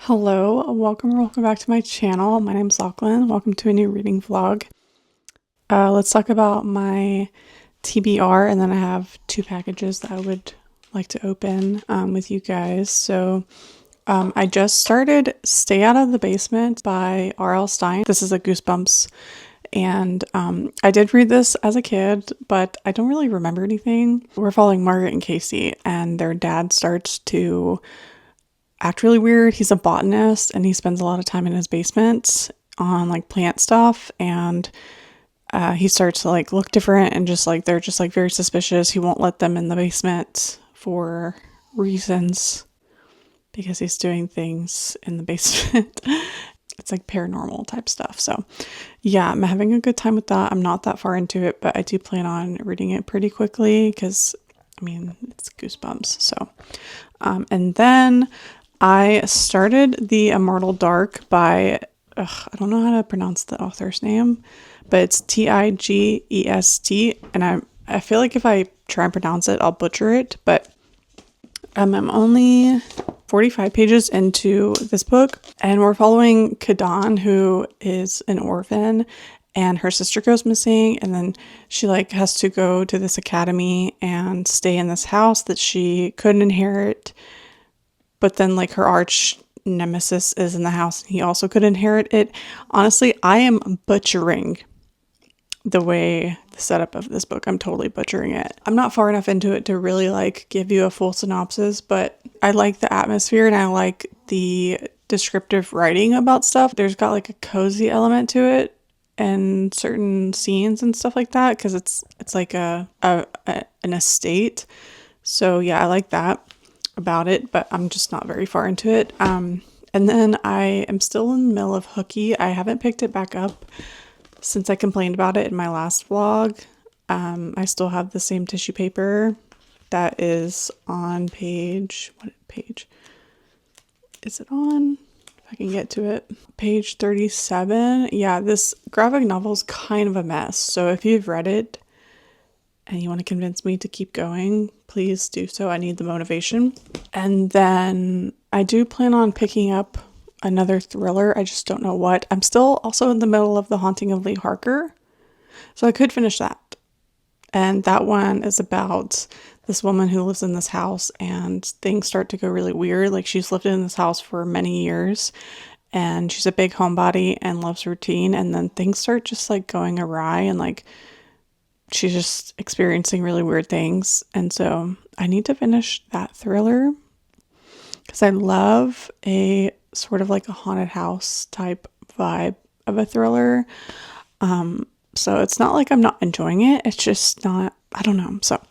Hello, welcome back to my channel. My name's Lachlan. Welcome to a new reading vlog. Let's talk about my TBR, and then I have two packages that I would like to open with you guys. So I just started Stay Out of the Basement by R.L. Stine. This is a Goosebumps, and I did read this as a kid, but I don't really remember anything. We're following Margaret and Casey, and their dad starts to act really weird. He's a botanist and he spends a lot of time in his basement on like plant stuff, and he starts to like look different and just like they're just like very suspicious. He won't let them in the basement for reasons because he's doing things in the basement. It's like paranormal type stuff. So yeah, I'm having a good time with that. I'm not that far into it, but I do plan on reading it pretty quickly because I mean it's Goosebumps. So and then I started The Immortal Dark by, I don't know how to pronounce the author's name, but it's Tigest, and I feel like if I try and pronounce it, I'll butcher it, but I'm only 45 pages into this book, and we're following Kadan, who is an orphan, and her sister goes missing, and then she like has to go to this academy and stay in this house that she couldn't inherit. But then like her arch nemesis is in the house and he also could inherit it. Honestly, I am butchering the setup of this book. I'm totally butchering it. I'm not far enough into it to really like give you a full synopsis, but I like the atmosphere and I like the descriptive writing about stuff. There's got like a cozy element to it and certain scenes and stuff like that because it's like an estate. So yeah, I like that about it, but I'm just not very far into it. And then I am still in the middle of 𝘭𝑪𝑗𝑐. I haven't picked it back up since I complained about it in my last vlog. I still have the same tissue paper that is on page, what page is it on? If I can get to it. Page 37. Yeah, this graphic novel is kind of a mess. So if you've read it and you want to convince me to keep going, please do so. I need the motivation. And then I do plan on picking up another thriller. I just don't know what. I'm still also in the middle of The Haunting of Lee Harker, so I could finish that. And that one is about this woman who lives in this house and things start to go really weird. Like she's lived in this house for many years and she's a big homebody and loves routine, and then things start just like going awry and like she's just experiencing really weird things. And so I need to finish that thriller because I love a sort of like a haunted house type vibe of a thriller. So it's not like I'm not enjoying it. It's just not, I don't know. So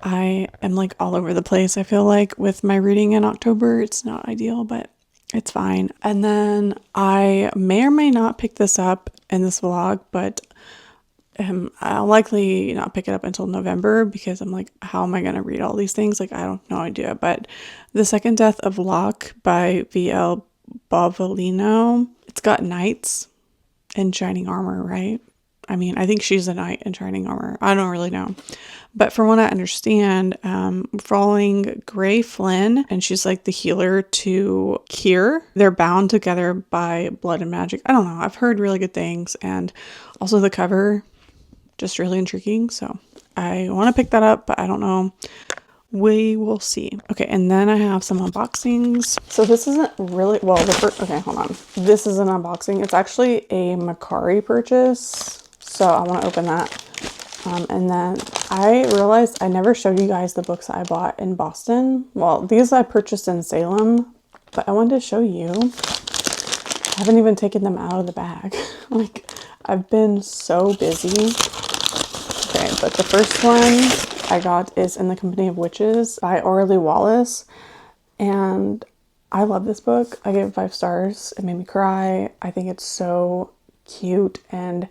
I am like all over the place. I feel like with my reading in October, it's not ideal, but it's fine. And then I may or may not pick this up in this vlog, but I'll likely not pick it up until November because I'm like, how am I going to read all these things? Like, I don't know idea. But The Second Death of Locke by 𝘵𝘩𝘪𝘴. It's got knights in shining armor, right? I mean, I think she's a knight in shining armor. I don't really know. But from what I understand, following Gray Flynn, and she's like the healer to Kier. They're bound together by blood and magic. I don't know. I've heard really good things. And also the cover, just really intriguing. So I want to pick that up, but I don't know. We will see. Okay, and then I have some unboxings. So this isn't really, well, okay, hold on. This is an unboxing. It's actually a Mercari purchase. So I want to open that. And then I realized I never showed you guys the books I bought in Boston. Well, these I purchased in Salem, but I wanted to show you. I haven't even taken them out of the bag. Like, I've been so busy. Okay, but the first one I got is In the Company of Witches by 𝘭𝑪𝑗𝑐 Wallace. And I love this book. I gave it 5 stars. It made me cry. I think it's so cute and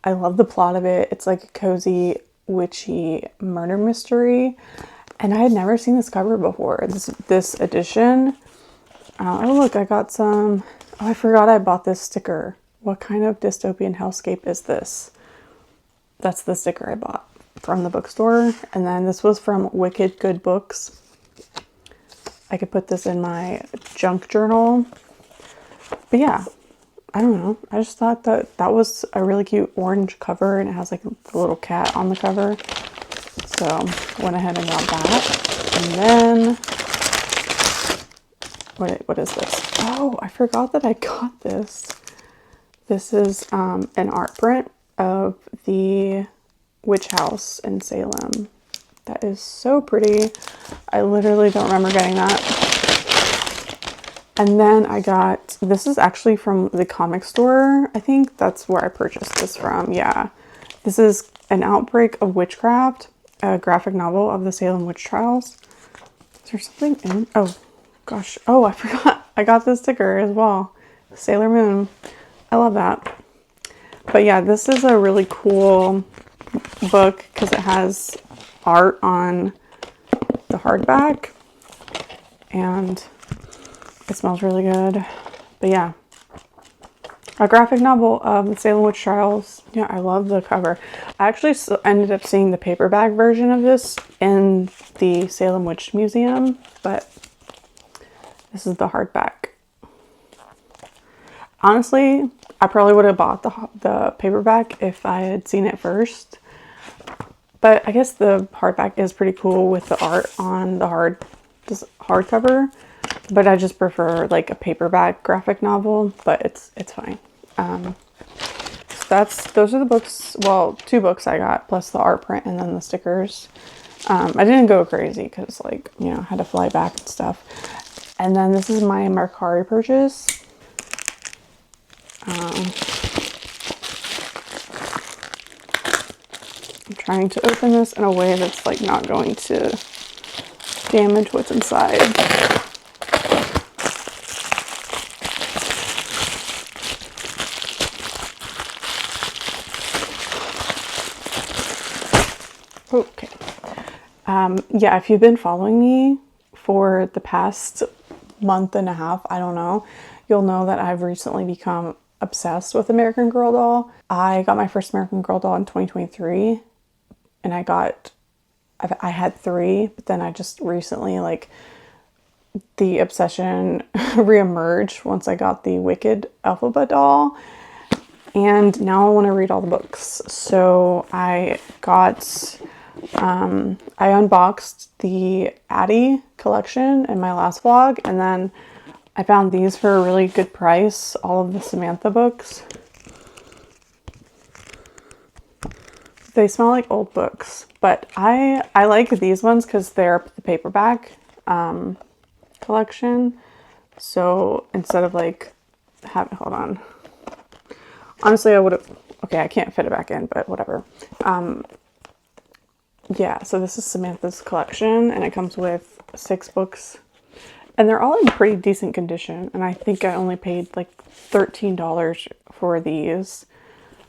I love the plot of it. It's like a cozy, witchy murder mystery. And I had never seen this cover before. This edition. Oh, look, I got some. Oh, I forgot I bought this sticker. What kind of dystopian hellscape is this? That's the sticker I bought from the bookstore. And then this was from Wicked Good Books. I could put this in my junk journal. But yeah, I don't know. I just thought that that was a really cute orange cover, and it has like the little cat on the cover. So went ahead and got that. And then, what is this? Oh, I forgot that I got this. This is an art print of the witch house in Salem. That is so pretty. I literally don't remember getting that. And then I got, this is actually from the comic store. I think that's where I purchased this from. Yeah. This is An Outbreak of Witchcraft, a graphic novel of the Salem witch trials. Is there something in? Oh, gosh. Oh, I forgot. I got this sticker as well. Sailor Moon. I love that. But yeah, this is a really cool book because it has art on the hardback and it smells really good. But yeah, a graphic novel of the Salem witch trials. Yeah, I love the cover. I actually ended up seeing the paperback version of this in the Salem Witch Museum, but this is the hardback. Honestly, I probably would have bought the paperback if I had seen it first. But I guess the hardback is pretty cool with the art on the hardcover. But I just prefer like a paperback graphic novel, but it's fine. So those are the books, well, 2 books I got, plus the art print and then the stickers. I didn't go crazy because, like, you know, I had to fly back and stuff. And then this is my Mercari purchase. I'm trying to open this in a way that's like not going to damage what's inside. Okay. Yeah, if you've been following me for the past month and a half, I don't know, you'll know that I've recently become obsessed with American Girl doll. I got my first American Girl doll in 2023, and I had 3, but then I just recently, like, the obsession reemerged once I got the Wicked alphabet doll, and now I want to read all the books. So I unboxed the Addy collection in my last vlog, and then I found these for a really good price, all of the Samantha books. They smell like old books, but I like these ones because they're the paperback collection. So instead of like hold on. Honestly, I would have, okay, I can't fit it back in, but whatever. Yeah, so this is Samantha's collection, and it comes with 6 books. And they're all in pretty decent condition, and I think I only paid like $13 for these.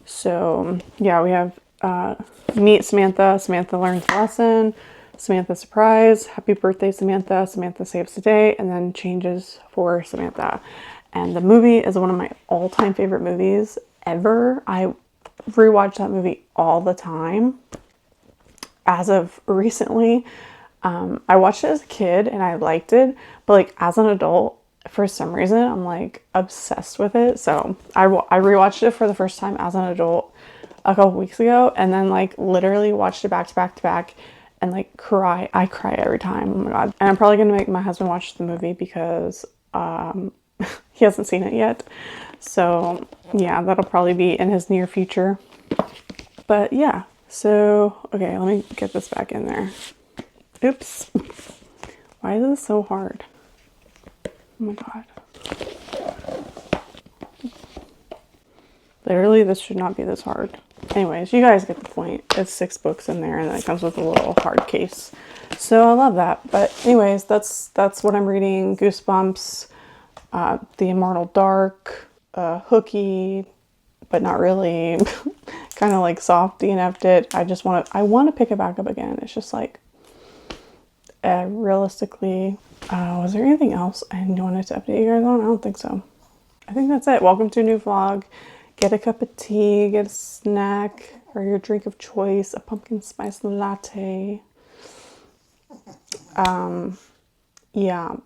So yeah, we have Meet Samantha, Samantha Learns a Lesson, Samantha Surprise, Happy Birthday Samantha, Samantha Saves the Day, and then Changes for Samantha. And the movie is one of my all-time favorite movies ever. I rewatch that movie all the time. As of recently, I watched it as a kid and I liked it, but like as an adult, for some reason, I'm like obsessed with it. So I rewatched it for the first time as an adult a couple weeks ago, and then like literally watched it back to back to back and like cry. I cry every time. Oh my God. And I'm probably gonna make my husband watch the movie because he hasn't seen it yet. So yeah, that'll probably be in his near future. But yeah, so okay, let me get this back in there. Oops. Why is this so hard? Oh my God. Literally, this should not be this hard. Anyways, you guys get the point. It's 6 books in there, and then it comes with a little hard case. So I love that. But anyways, that's what I'm reading. Goosebumps, The Immortal Dark, Hooky, but not really. Kind of like soft DNF'd it. I want to pick it back up again. It's just like, realistically, was there anything else I wanted to update you guys on? I don't think so. I think that's it. Welcome to a new vlog. Get a cup of tea, get a snack or your drink of choice, a pumpkin spice latte. Yeah.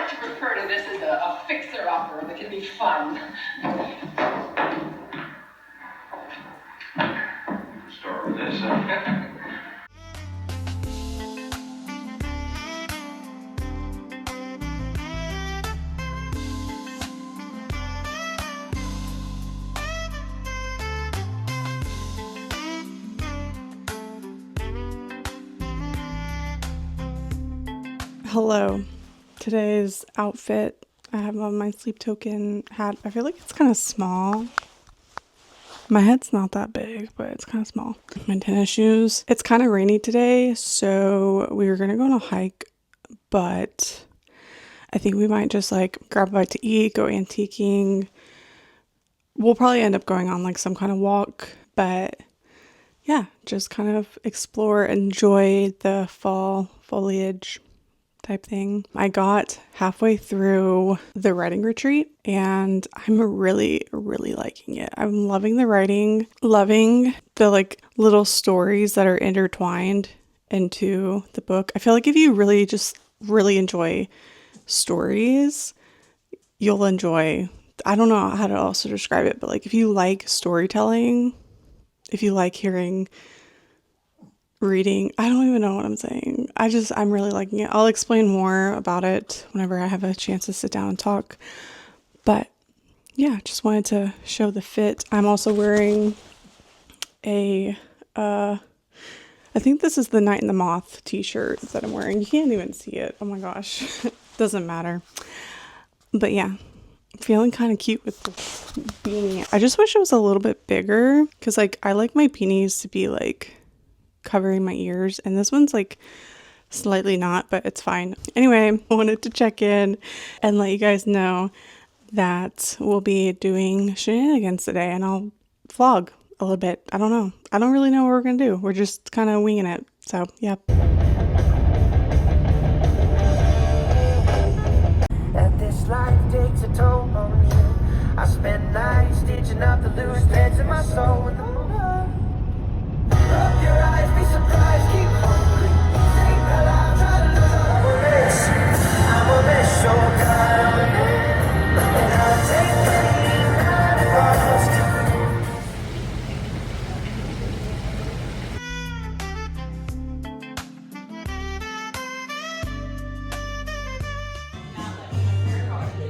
much refer to this as a fixer-upper that can be fun. Start with this. Hello. Today's outfit, I have on my sleep token hat. I feel like it's kind of small. My head's not that big, but it's kind of small. My tennis shoes. It's kind of rainy today, so we were gonna go on a hike, but I think we might just like grab a bite to eat, go antiquing. We'll probably end up going on like some kind of walk, but yeah, just kind of explore, enjoy the fall foliage type thing. I got halfway through the writing retreat and I'm really liking it. I'm loving the writing, loving the like little stories that are intertwined into the book. I feel like if you really enjoy stories, you'll enjoy, I don't know how to also describe it, but like if you like storytelling, if you like reading, I don't even know what I'm saying. I'm really liking it. I'll explain more about it whenever I have a chance to sit down and talk. But yeah, just wanted to show the fit. I'm also wearing I think this is the Night and the Moth t-shirt that I'm wearing. You can't even see it. Oh my gosh. Doesn't matter. But yeah, feeling kind of cute with this beanie. I just wish it was a little bit bigger because like I like my beanies to be like covering my ears, and this one's like slightly not, but it's fine. Anyway, I wanted to check in and let you guys know that we'll be doing shenanigans today, and I'll vlog a little bit. I don't know. I don't really know what we're gonna do. We're just kind of winging it. So, yeah. That this life takes a toll on you. I spend nights stitching up the loose threads in my soul with the moon. Rub your eyes, be surprised, keep hungry. Think aloud, try to lose. I'm a mess, so kind of man. And I'll take any kind of loss.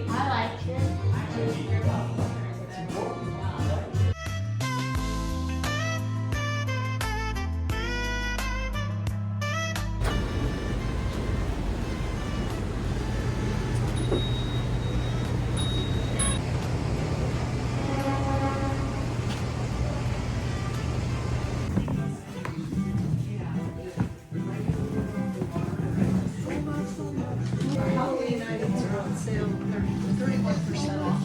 I like it. Halloween items are on sale, 31% off.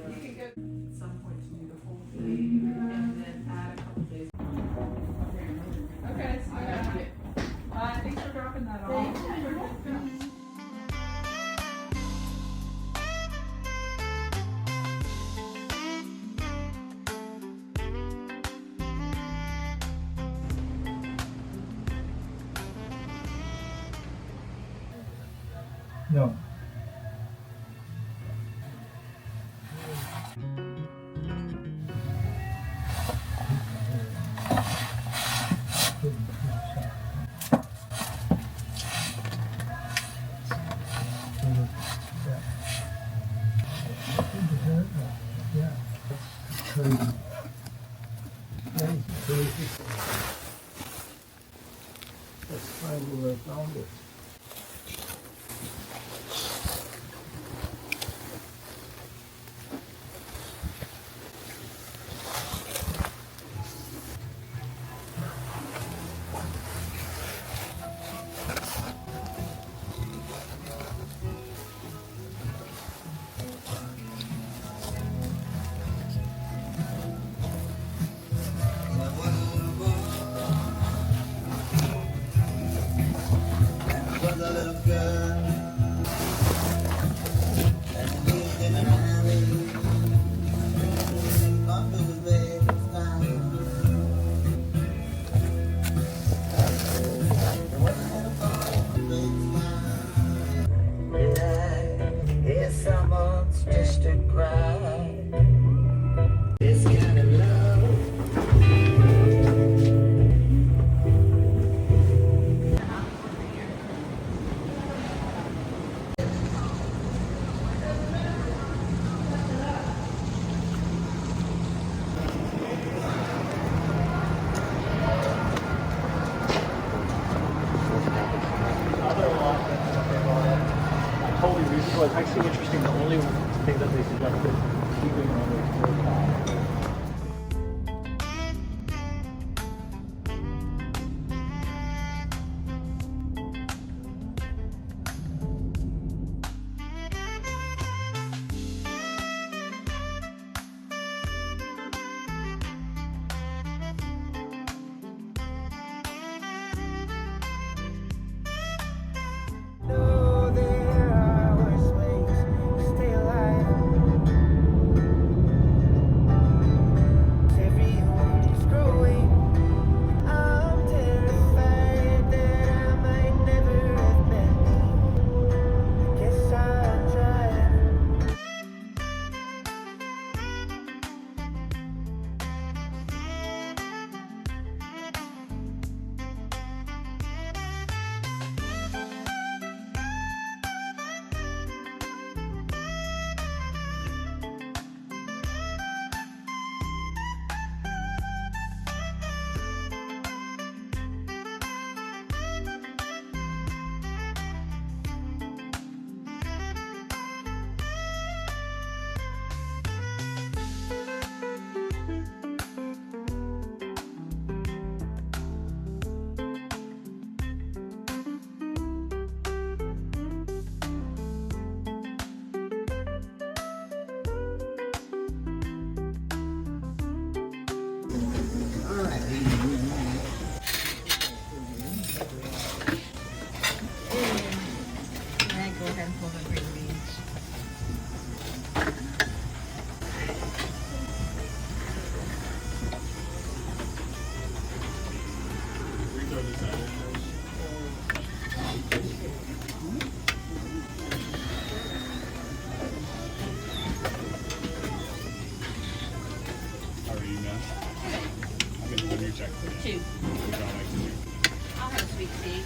You can go at some point to do the whole thing and then add a couple days. Okay, so I got it. Thanks for dropping that off. No. That's kind where I found it. check, please? 2. What would y'all like to drink? I'll have a sweet tea.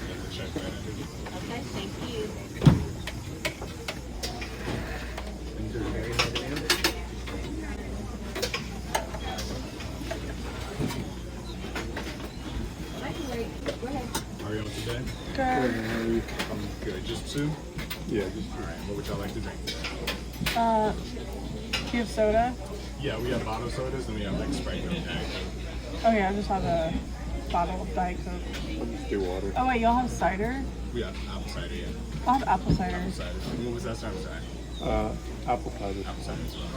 Get the check right under you. Okay, thank you. How are y'all today? Good. Good. Just 2? Yeah, just All right. What would y'all like to drink today? Do you have soda? Yeah, we have bottle sodas and we have like Sprite and Diet Coke. Oh yeah, I just have a bottle of Diet Coke. do water. Oh wait, y'all have cider? We have apple cider, yeah. I'll have apple cider. Apple cider. And what was that? Sorry, I'm sorry. Apple cider. Apple cider as well.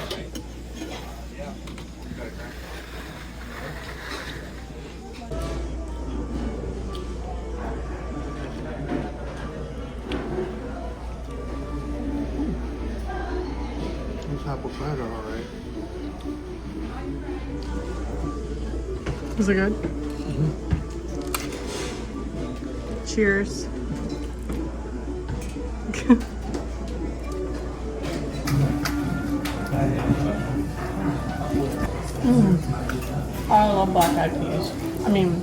It's apple cider, all right. Is it good? Cheers. I love black eyed peas. I mean,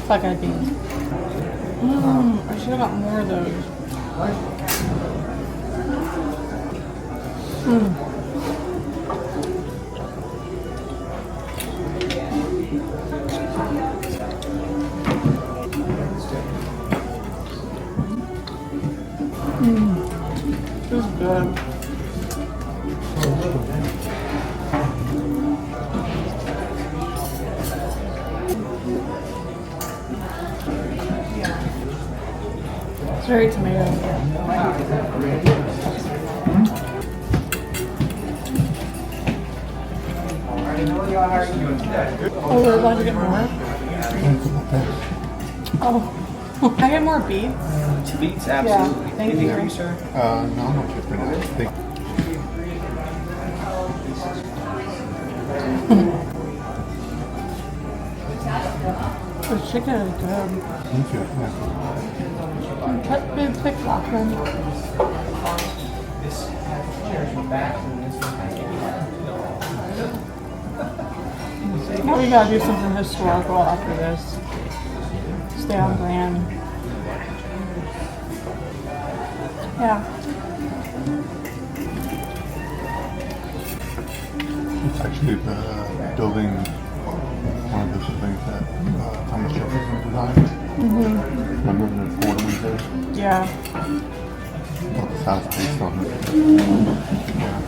black eyed peas. I should have got more of those. This is good. It's very tomato. Oh, we're allowed to get more? Oh. Can I get more beets? 2 beats, absolutely. Thank Anything you. for you, sir? No, I'm okay for now. The chicken is good. Thank you. Cut big thick Lachlan. We gotta do something historical after this. Stay on brand. Yeah. It's actually the building, one of the things that Thomas Jefferson designed. Remember the Ford Windsor? Yeah. Built the house based on it. Yeah.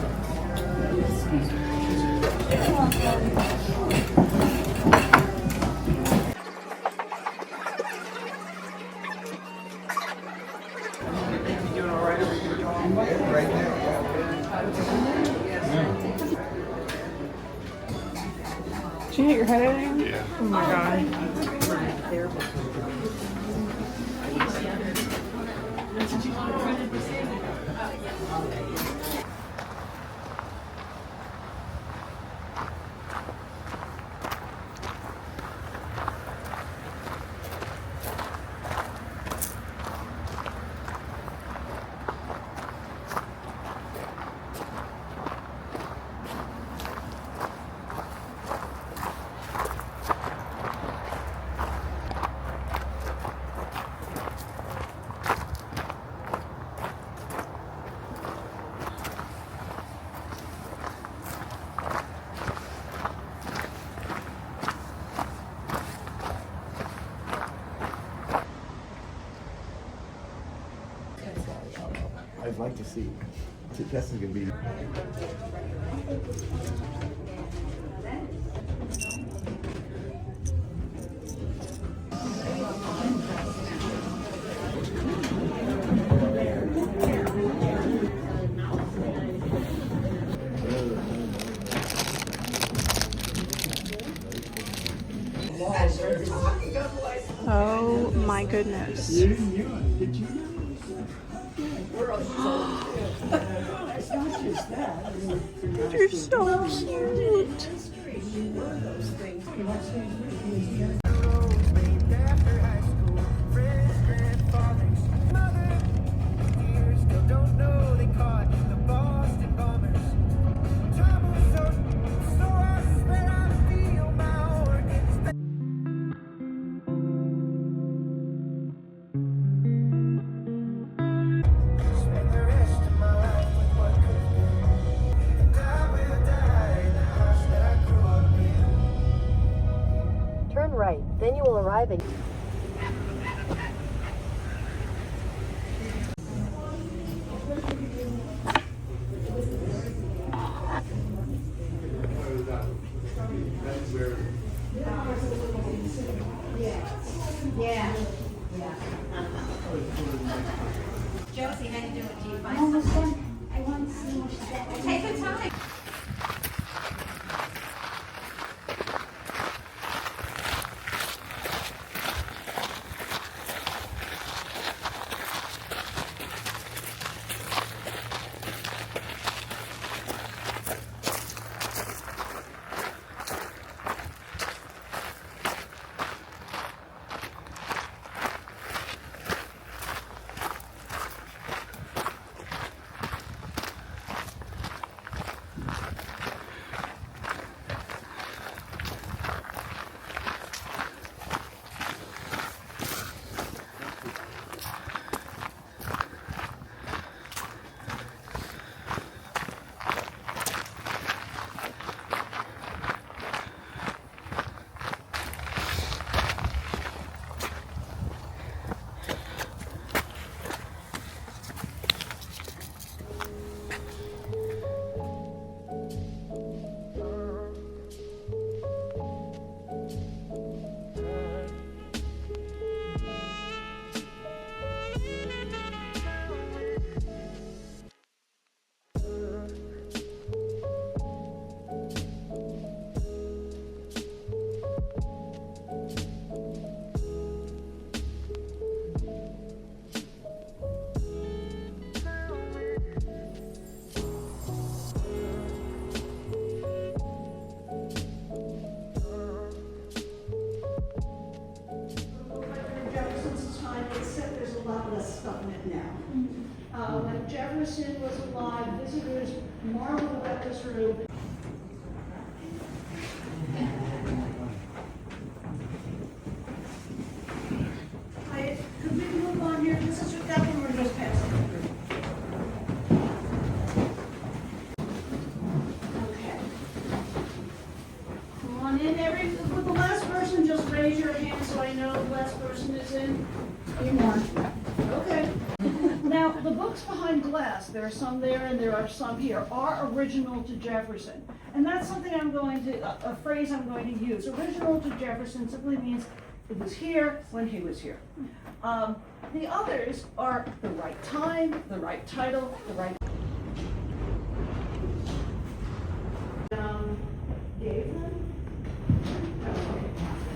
Did you hit your head anything? Yeah. Oh my god. I'd like to see. This is gonna be. Oh my goodness. You're so cute. One of those things. Roads named after high school friends, grandfathers, mother. Years still don't know they caught the Boston bombers. Time was so I swear I feel my organs. Spend the rest of my life with what could have been, and I will die in the house that I grew up in. Turn right, then you will arrive at... Josie, how you doing? Do you find something? I want to see what she's got. Take your time. Jefferson's time, except there's a lot less stuff in it now. When Jefferson was alive, visitors marveled at this room. Could we move on here? This is that one we're just passing. Okay. Come on in, with the last person, just raise your hand so I know the last person is in. Any more? Okay. Now, the books behind glass, there are some there and there are some here, are original to Jefferson. And that's something a phrase I'm going to use. Original to Jefferson simply means it was here when he was here. The others are the right time, the right title, the right... Gave them?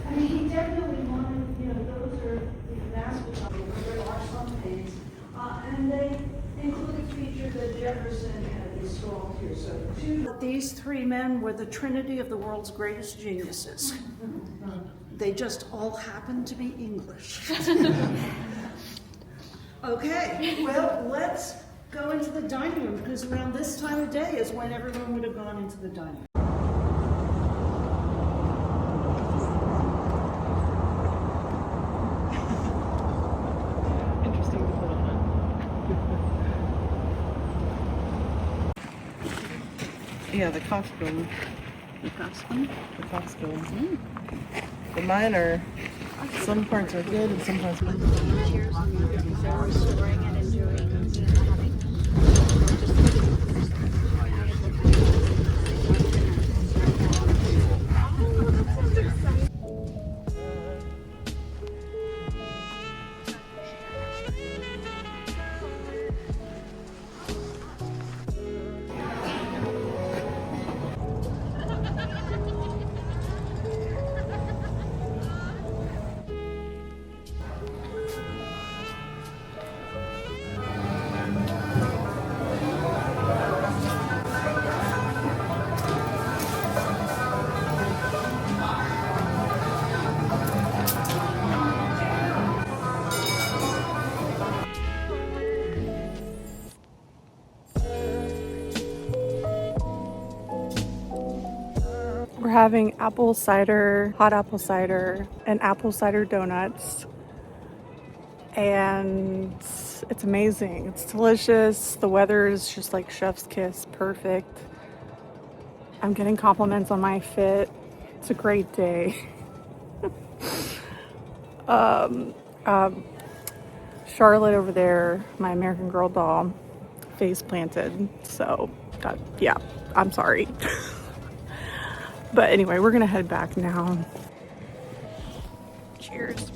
I mean, he definitely wanted, those are the mascots of it. There are some things. And they include a feature that Jefferson had installed here. So these three men were the trinity of the world's greatest geniuses. They just all happen to be English. Okay, well, let's go into the dining room, because around this time of day is when everyone would have gone into the dining room. Yeah, the costume. The costume? The costume. The mine are, some parts are good and some parts are Cheers on that. So we're storing and enjoying having. We're having apple cider, hot apple cider, and apple cider donuts. And it's amazing. It's delicious. The weather is just like chef's kiss, perfect. I'm getting compliments on my fit. It's a great day. Charlotte over there, my American Girl doll, face planted. So, yeah, I'm sorry. But anyway, we're gonna head back now. Cheers.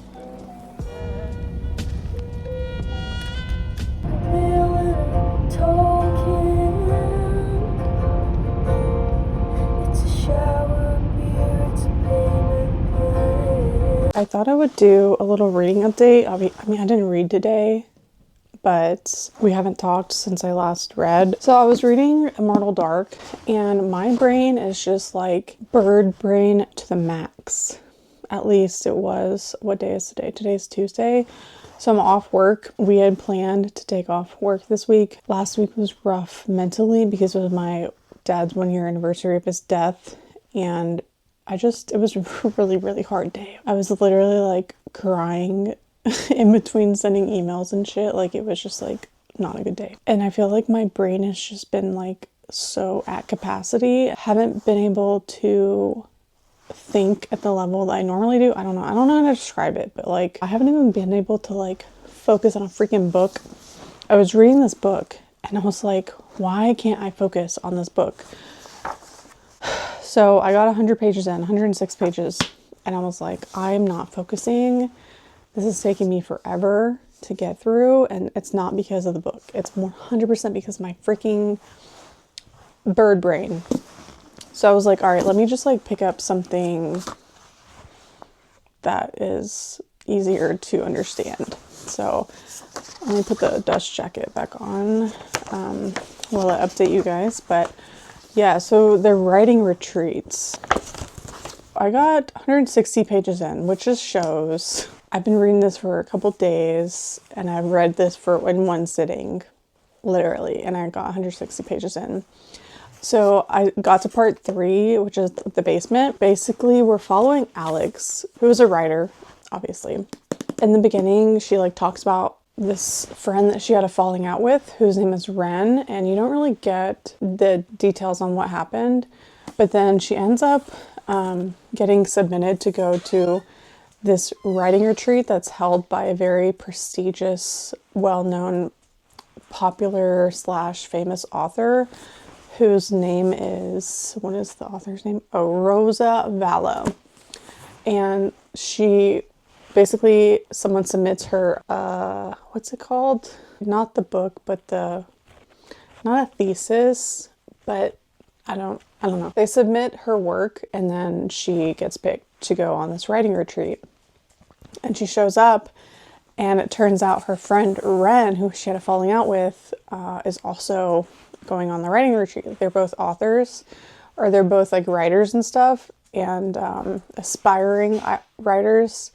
I thought I would do a little reading update. I mean, I didn't read today, but we haven't talked since I last read. So I was reading Immortal Dark, and my brain is just like bird brain to the max. At least it was. What day is today? Today's Tuesday. So I'm off work. We had planned to take off work this week. Last week was rough mentally because it was my dad's 1-year anniversary of his death, and it was a really, really hard day. I was literally like crying in between sending emails and shit. Like, it was just like not a good day. And I feel like my brain has just been like so at capacity. I haven't been able to think at the level that I normally do. I don't know how to describe it, but like I haven't even been able to like focus on a freaking book. I was reading this book and I was like, why can't I focus on this book? So I got 100 pages in, 106 pages, and I was like, I'm not focusing. This is taking me forever to get through, and it's not because of the book. It's 100% because of my freaking bird brain. So I was like, all right, let me just like pick up something that is easier to understand. So let me put the dust jacket back on while I update you guys. But yeah, so they're writing retreats. I got 160 pages in, which just shows I've been reading this for a couple days, and I've read this in one sitting, literally, and I got 160 pages in. So I got to part 3, which is the basement. Basically, we're following Alex, who is a writer, obviously. In the beginning, she like talks about this friend that she had a falling out with, whose name is Ren, and you don't really get the details on what happened, but then she ends up getting submitted to go to this writing retreat that's held by a very prestigious, well-known, popular / famous author, whose name is, what is the author's name? Oh, 𝘨𝘳𝘢𝘯𝘵. And she basically, someone submits her, what's it called? Not the book, but not a thesis, but I don't know. They submit her work, and then she gets picked to go on this writing retreat. And she shows up, and it turns out her friend Ren, who she had a falling out with, is also going on the writing retreat. They're both authors, or they're both like writers and stuff, and aspiring writers.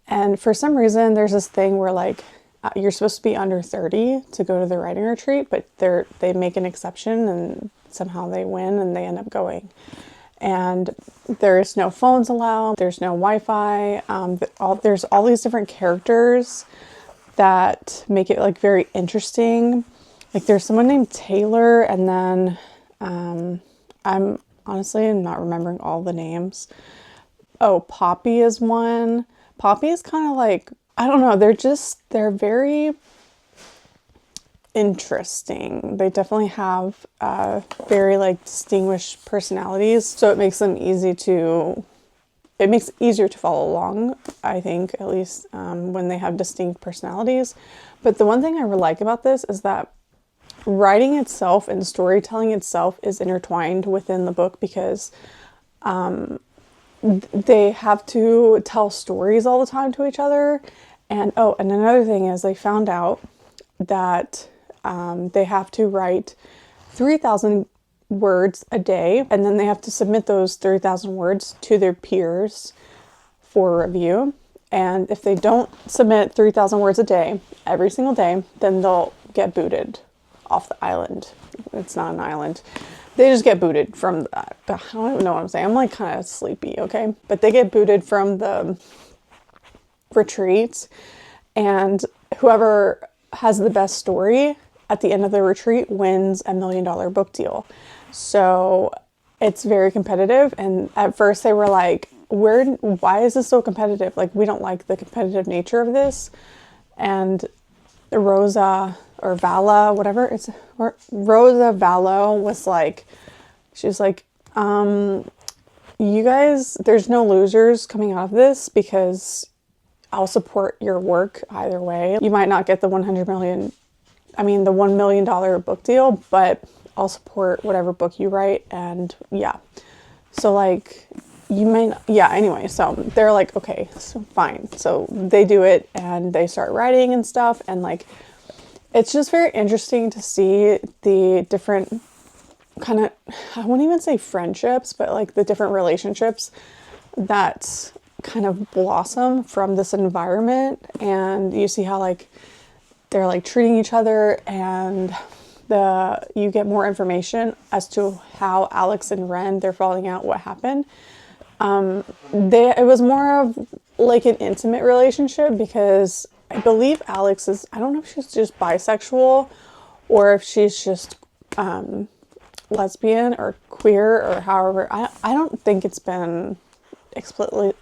And for some reason, there's this thing where like you're supposed to be under 30 to go to the writing retreat, but they make an exception, and somehow they win and they end up going. And there's no phones allowed. There's no Wi-Fi. There's all these different characters that make it like very interesting. Like there's someone named Taylor, and then I'm not remembering all the names. Oh, Poppy is one. Poppy is kind of like, I don't know, they're very interesting. They definitely have very like distinguished personalities, so it makes it easier to follow along, I think, at least when they have distinct personalities. But the one thing I really like about this is that writing itself and storytelling itself is intertwined within the book, because they have to tell stories all the time to each other. And another thing is they found out that they have to write 3,000 words a day, and then they have to submit those 3,000 words to their peers for review. And if they don't submit 3,000 words a day, every single day, then they'll get booted off the island. It's not an island. they just get booted from I don't even know what I'm saying. I'm like kind of sleepy, okay? But they get booted from the retreats, and whoever has the best story at the end of the retreat wins $1 million book deal. So it's very competitive. And at first they were like, why is this so competitive? Like, we don't like the competitive nature of this. And Rosa or Vala, whatever it's, Rosa Valo was like, she's like, you guys, there's no losers coming out of this because I'll support your work either way. You might not get the $1 million book deal, but I'll support whatever book you write. And yeah, so like you may not, yeah, anyway, so they're like, okay, so fine. So they do it and they start writing and stuff. And like, it's just very interesting to see the different kind of, I wouldn't even say friendships, but like the different relationships that kind of blossom from this environment. And you see how like they're like treating each other, and you get more information as to how Alex and Ren, they're falling out, what happened. It was more of like an intimate relationship, because I believe Alex is, I don't know if she's just bisexual or if she's just lesbian or queer or however. I don't think it's been explicitly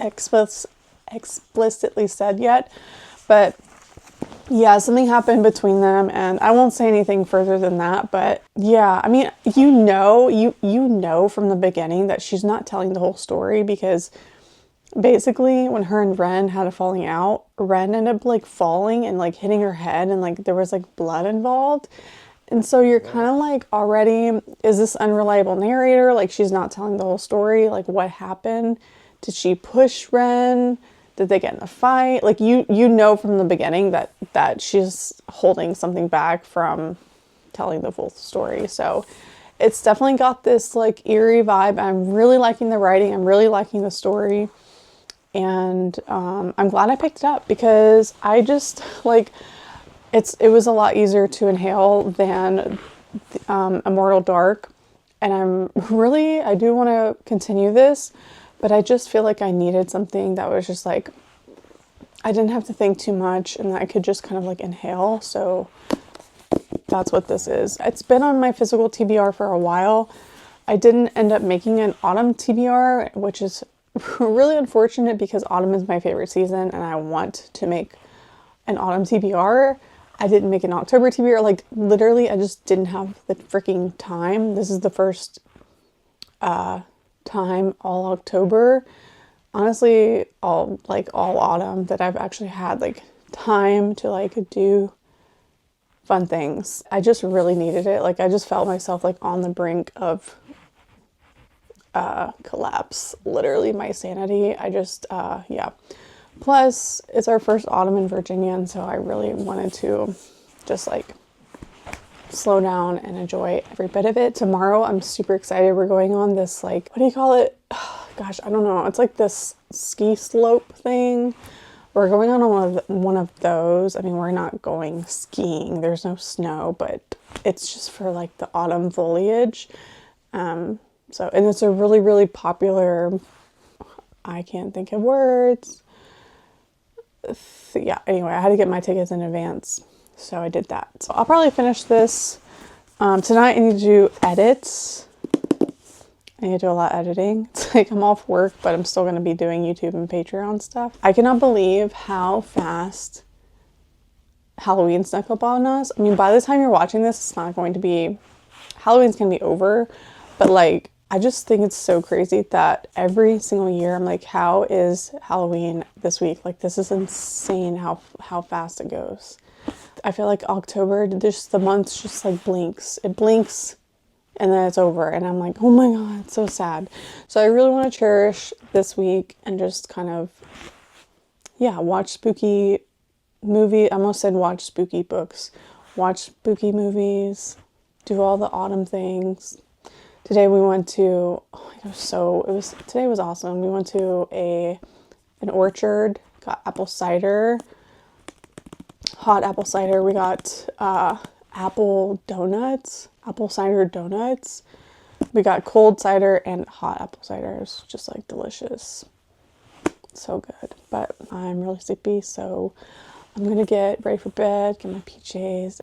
said yet, but yeah, something happened between them, and I won't say anything further than that. But yeah, I mean, you know from the beginning that she's not telling the whole story, because basically when her and Ren had a falling out, Ren ended up like falling and like hitting her head, and like there was like blood involved. And so you're kind of like, already, is this unreliable narrator? Like, she's not telling the whole story. Like, what happened? Did she push Ren? Did they get in a fight? Like, you know from the beginning that she's holding something back from telling the full story. So it's definitely got this like eerie vibe. I'm really liking the writing. I'm really liking the story. And I'm glad I picked it up, because I just like, it was a lot easier to inhale than Immortal Dark. And I do want to continue this, but I just feel like I needed something that was just like, I didn't have to think too much and I could just kind of like inhale. So that's what this is. It's been on my physical TBR for a while. I didn't end up making an autumn TBR, which is really unfortunate, because autumn is my favorite season and I want to make an autumn TBR. I didn't make an October TBR. Like, literally, I just didn't have the freaking time. This is the first time all October, honestly, all autumn, that I've actually had like time to like do fun things. I just really needed it. Like, I just felt myself like on the brink of collapse, literally my sanity. I just yeah. Plus, it's our first autumn in Virginia, and so I really wanted to just like slow down and enjoy every bit of it. Tomorrow, I'm super excited. We're going on this, like, what do you call it? Gosh, I don't know. It's like this ski slope thing. We're going on one of those. I mean, we're not going skiing. There's no snow, but it's just for like the autumn foliage. And it's a really, really popular, I can't think of words. Yeah, anyway, I had to get my tickets in advance, so I did that. So I'll probably finish this tonight. I need to do edits. I need to do a lot of editing. It's like I'm off work, but I'm still going to be doing YouTube and Patreon stuff. I cannot believe how fast Halloween snuck up on us. I mean, by the time you're watching this, it's not going to be, Halloween's going to be over, but like, I just think it's so crazy that every single year I'm like, how is Halloween this week? Like, this is insane how fast it goes. I feel like October, just the month just like blinks. It blinks and then it's over. And I'm like, oh my God, it's so sad. So I really want to cherish this week and just kind of, yeah, watch spooky movie. I almost said watch spooky books. Watch spooky movies. Do all the autumn things. Today we went to, today was awesome. We went to an orchard, got apple cider, hot apple cider. We got apple cider donuts. We got cold cider and hot apple cider. It's just like delicious. So good. But I'm really sleepy, so I'm gonna get ready for bed, get my PJs.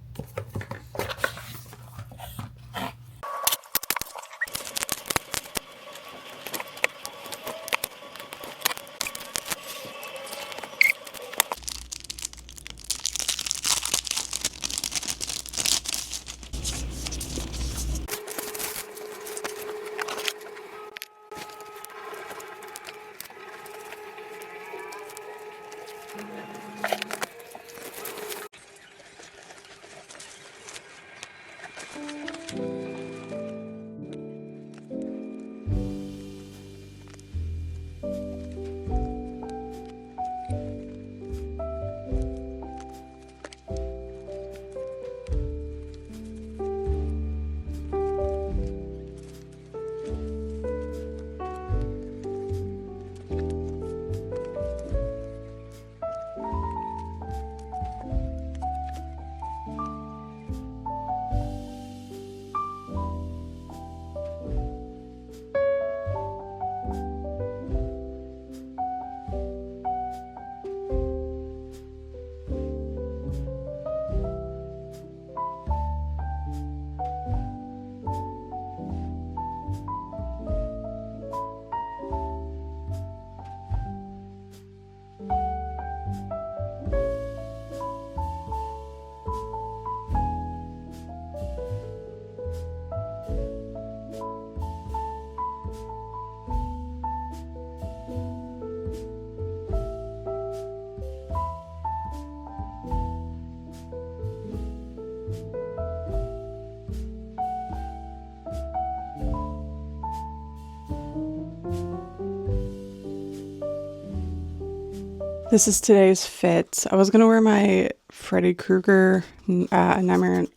This is today's fit. I was gonna wear my Freddy Krueger Nightmare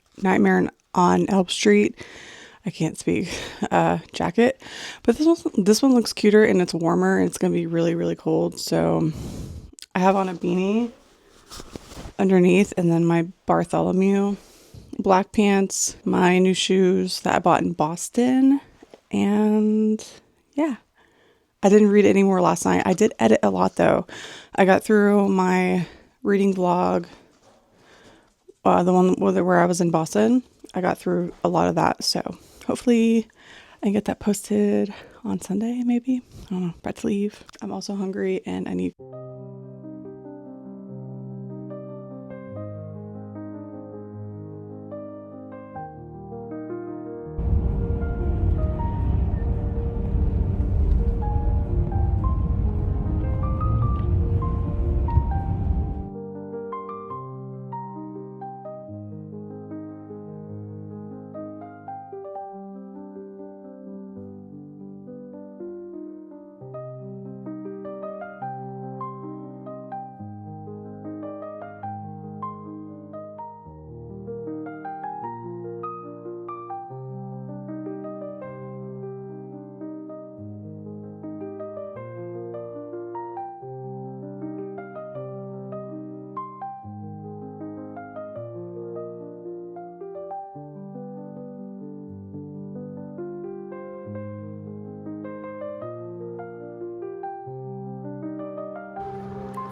on Elm Street, I can't speak, jacket, but this one looks cuter and it's warmer and it's gonna be really, really cold. So I have on a beanie underneath and then my Bartholomew black pants, my new shoes that I bought in Boston, and yeah. I didn't read any more last night. I did edit a lot though. I got through my reading vlog, the one where I was in Boston. I got through a lot of that, so hopefully I can get that posted on Sunday maybe. I don't know, about to leave. I'm also hungry and I need...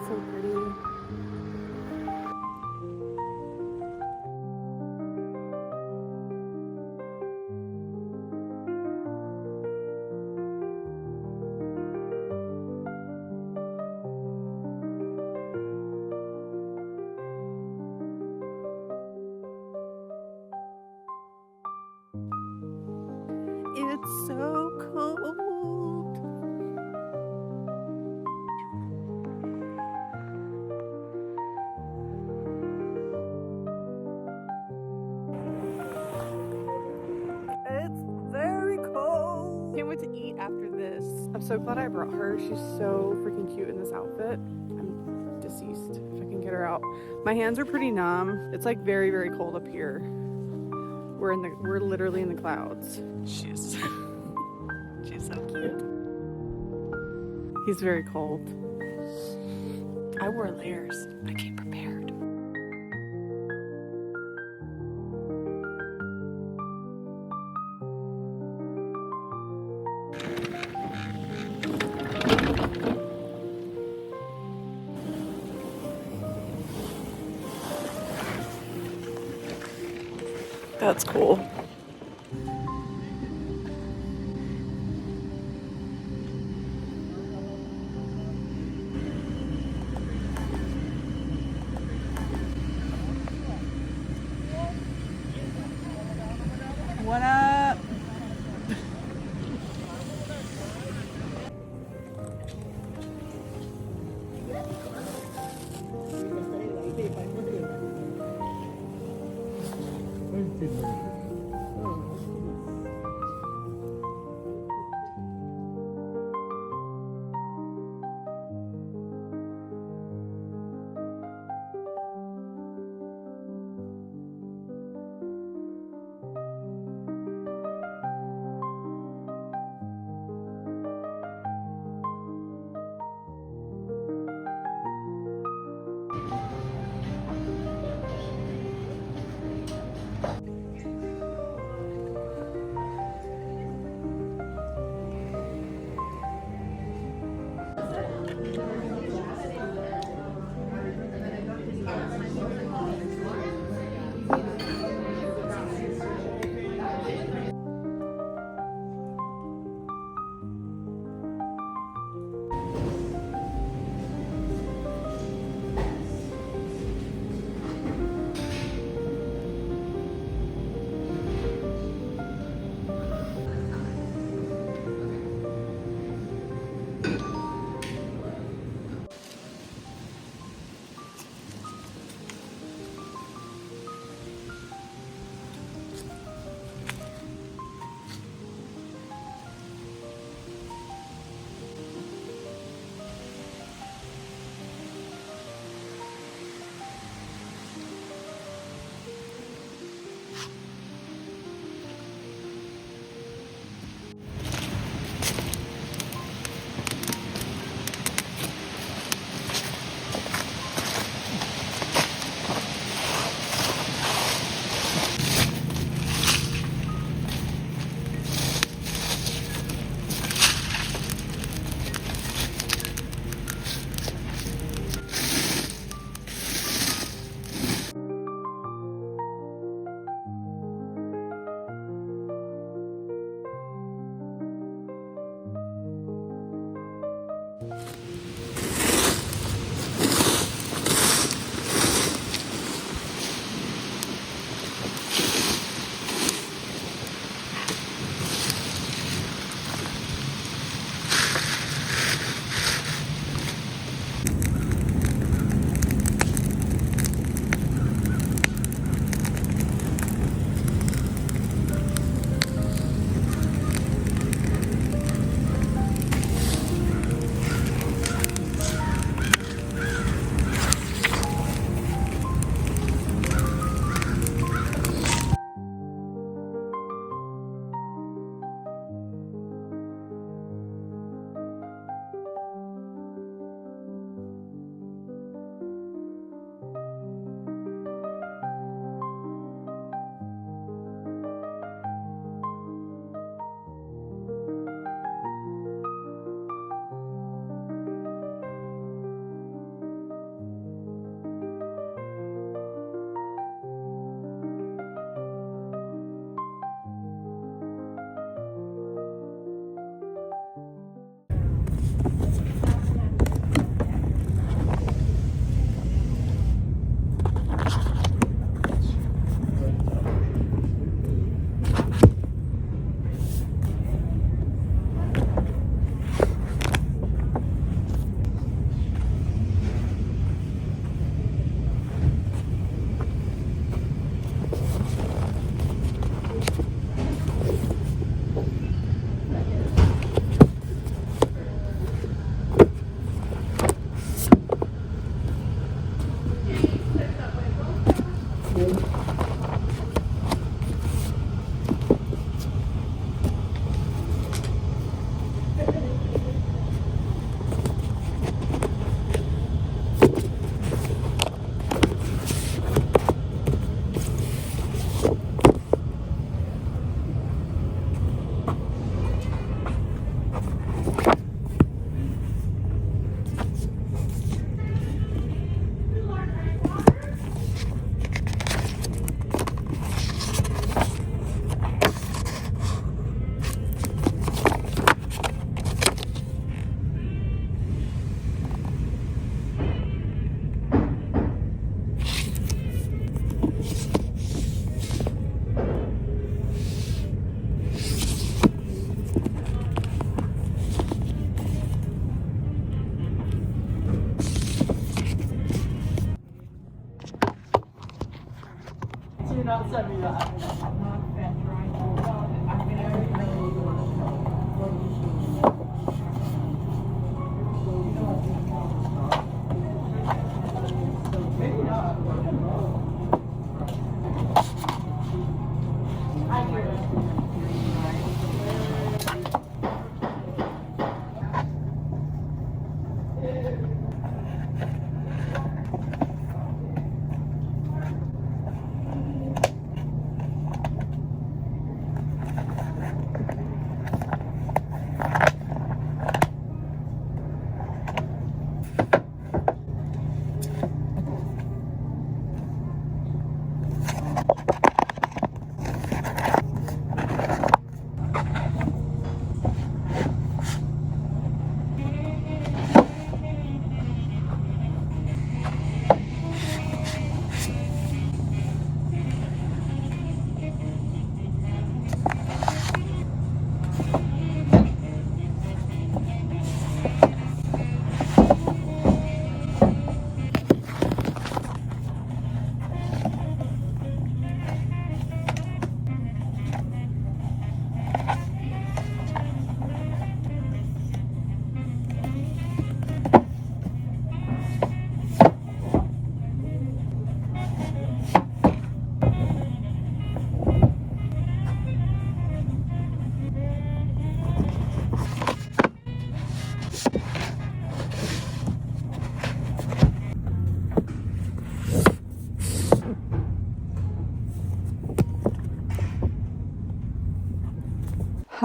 So pretty. It's so cold. It's very cold. Can't wait to eat after this. I'm so glad I brought her. She's so freaking cute in this outfit. I'm deceased if I can get her out. My hands are pretty numb. It's like very, very cold up here. We're literally in the clouds. She's so cute. He's very cold. I wore layers. I came prepared. That's cool. What up?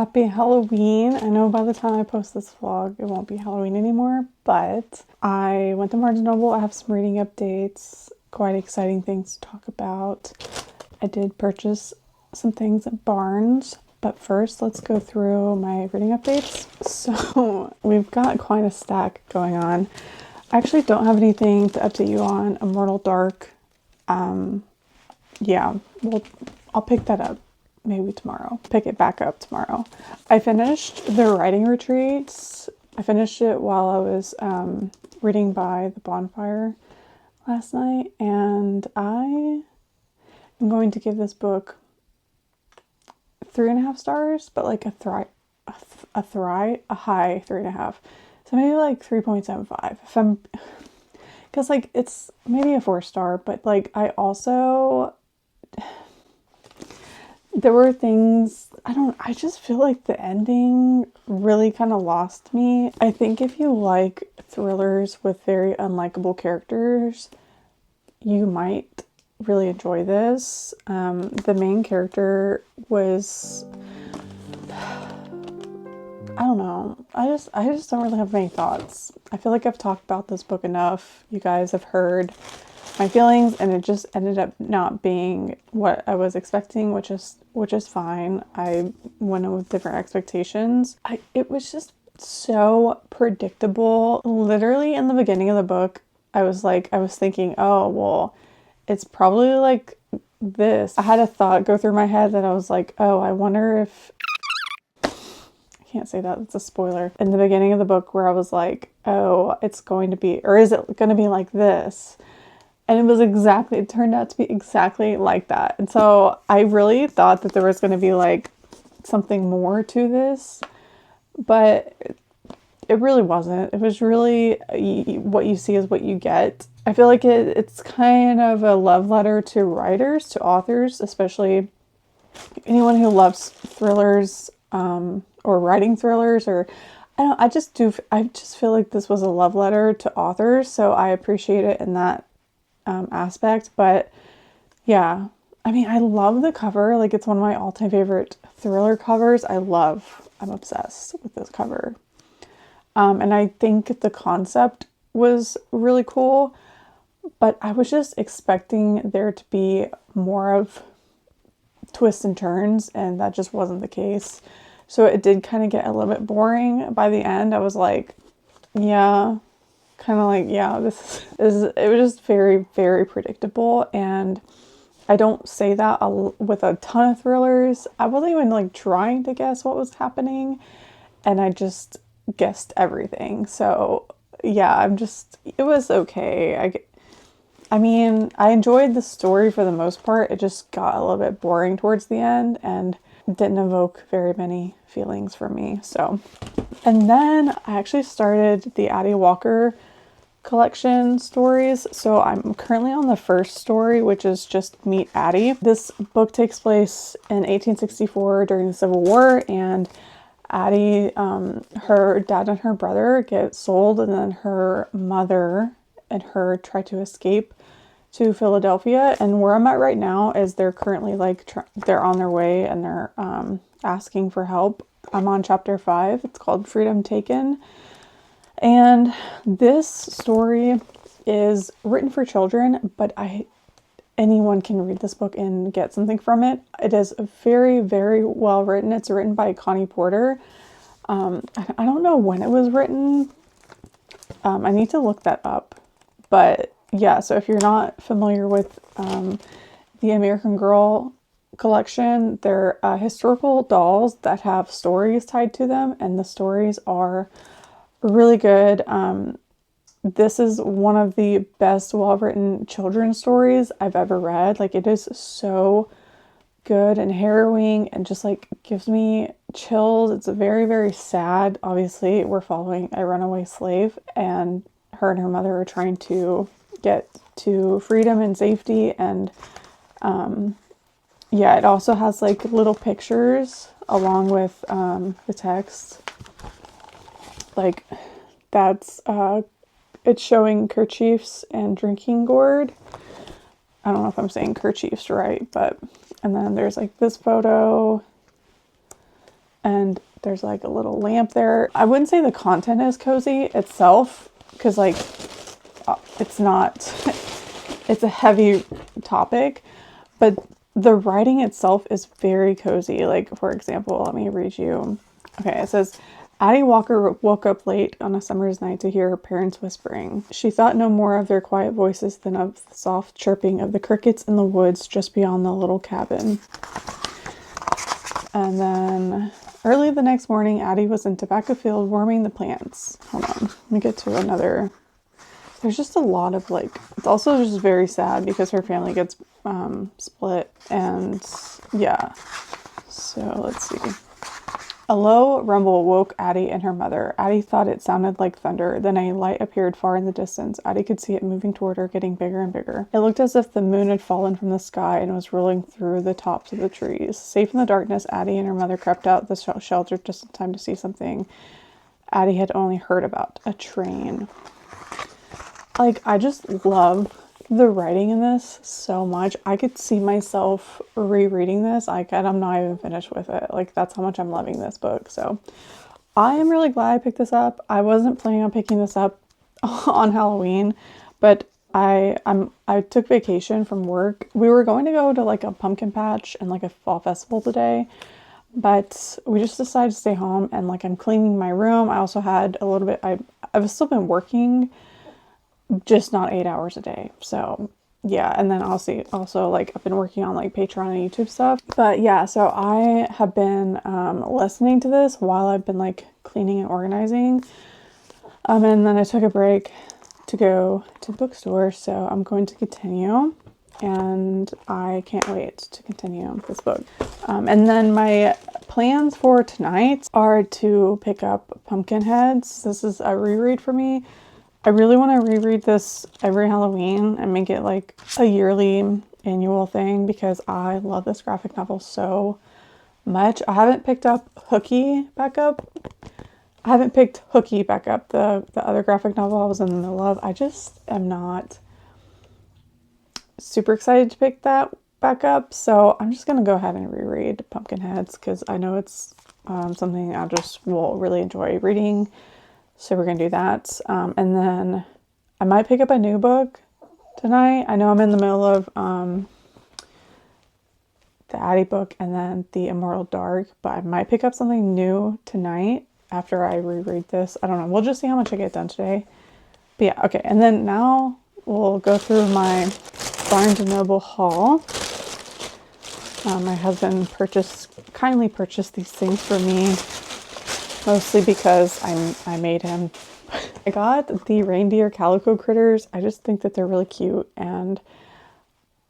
Happy Halloween. I know by the time I post this vlog, it won't be Halloween anymore, but I went to Barnes & Noble. I have some reading updates, quite exciting things to talk about. I did purchase some things at Barnes, but first let's go through my reading updates. So we've got quite a stack going on. I actually don't have anything to update you on Immortal Dark. Yeah, well, I'll pick that up maybe tomorrow. Pick it back up tomorrow. I finished the writing retreats. I finished it while I was reading by the bonfire last night, and I am going to give this book 3.5 stars, but like a high 3.5. So maybe like 3.75 if I'm, because like it's maybe a 4-star, but like I also, there were things, I just feel like the ending really kind of lost me. I think if you like thrillers with very unlikable characters, you might really enjoy this. The main character was, I don't know. I just don't really have many thoughts. I feel like I've talked about this book enough. You guys have heard my feelings, and it just ended up not being what I was expecting, which is fine. I went in with different expectations. It was just so predictable. Literally in the beginning of the book, I was thinking, oh, well, it's probably like this. I had a thought go through my head that I was like, oh, I wonder if, I can't say that, it's a spoiler. In the beginning of the book where I was like, oh, it's going to be, or is it going to be like this? And it turned out to be exactly like that. And so I really thought that there was going to be like something more to this, but it really wasn't. It was really, what you see is what you get. I feel like it's kind of a love letter to writers, to authors, especially anyone who loves thrillers, or writing thrillers, or I just feel like this was a love letter to authors. So I appreciate it in that aspect. But yeah, I mean, I love the cover. Like, it's one of my all-time favorite thriller covers. I'm obsessed with this cover. And I think the concept was really cool, but I was just expecting there to be more of twists and turns, and that just wasn't the case. So it did kind of get a little bit boring by the end. I was like, yeah, kind of like, yeah, this is, it was just very, very predictable. And I don't say that with a ton of thrillers. I wasn't even like trying to guess what was happening, and I just guessed everything. So yeah, it was okay. I mean, I enjoyed the story for the most part. It just got a little bit boring towards the end and didn't evoke very many feelings for me. So, and then I actually started the Addie Walker collection stories. So I'm currently on the first story, which is just Meet Addie. This book takes place in 1864 during the Civil War, and Addie, her dad and her brother get sold, and then her mother and her try to escape to Philadelphia. And where I'm at right now is they're currently like, they're on their way, and they're asking for help. I'm on chapter 5. It's called Freedom Taken. And this story is written for children, but anyone can read this book and get something from it. It is very, very well written. It's written by Connie Porter. I don't know when it was written. I need to look that up. But yeah, so if you're not familiar with the American Girl collection, they're historical dolls that have stories tied to them, and the stories are really good. This is one of the best well-written children's stories I've ever read. Like, it is so good and harrowing and just like gives me chills. It's very, very sad. Obviously, we're following a runaway slave, and her mother are trying to get to freedom and safety. And yeah, it also has like little pictures along with the text. Like, that's it's showing kerchiefs and drinking gourd. I don't know if I'm saying kerchiefs right, but, and then there's like this photo, and there's like a little lamp there. I wouldn't say the content is cozy itself, because like it's not, it's a heavy topic, but the writing itself is very cozy. Like, for example, let me read you. Okay, it says, Addie Walker woke up late on a summer's night to hear her parents whispering. She thought no more of their quiet voices than of the soft chirping of the crickets in the woods just beyond the little cabin. And then early the next morning, Addie was in Tobacco Field warming the plants. Hold on, let me get to another. There's just a lot of like, it's also just very sad because her family gets split, and yeah. So let's see. A low rumble woke Addie and her mother. Addie thought it sounded like thunder. Then a light appeared far in the distance. Addie could see it moving toward her, getting bigger and bigger. It looked as if the moon had fallen from the sky and was rolling through the tops of the trees. Safe in the darkness, Addie and her mother crept out the shelter just in time to see something Addie had only heard about. A train. Like, I just love the writing in this so much. I could see myself rereading this. And I'm not even finished with it. Like, that's how much I'm loving this book. So I am really glad I picked this up. I wasn't planning on picking this up on Halloween, but I took vacation from work. We were going to go to like a pumpkin patch and like a fall festival today, but we just decided to stay home, and like I'm cleaning my room. I also had a little bit, I've still been working, just not 8 hours a day. So yeah, and then also like I've been working on like Patreon and YouTube stuff. But yeah, so I have been listening to this while I've been like cleaning and organizing. And then I took a break to go to the bookstore, so I'm going to continue, and I can't wait to continue this book. And then my plans for tonight are to pick up Pumpkinheads. This is a reread for me. I really want to reread this every Halloween and make it like a yearly annual thing, because I love this graphic novel so much. I haven't picked up 𝘠𝑩𝑦 back up. I haven't picked 𝘠𝑩𝑦 back up, the other graphic novel I was in the middle of. I just am not super excited to pick that back up. So I'm just going to go ahead and reread Pumpkinheads, because I know it's something I just will really enjoy reading. So we're going to do that. And then I might pick up a new book tonight. I know I'm in the middle of the Addie book and then the Immortal Dark, but I might pick up something new tonight after I reread this. I don't know. We'll just see how much I get done today. But yeah, okay. And then now we'll go through my Barnes & Noble haul. My husband kindly purchased these things for me, mostly because I made him. I got the reindeer calico critters. I just think that they're really cute, and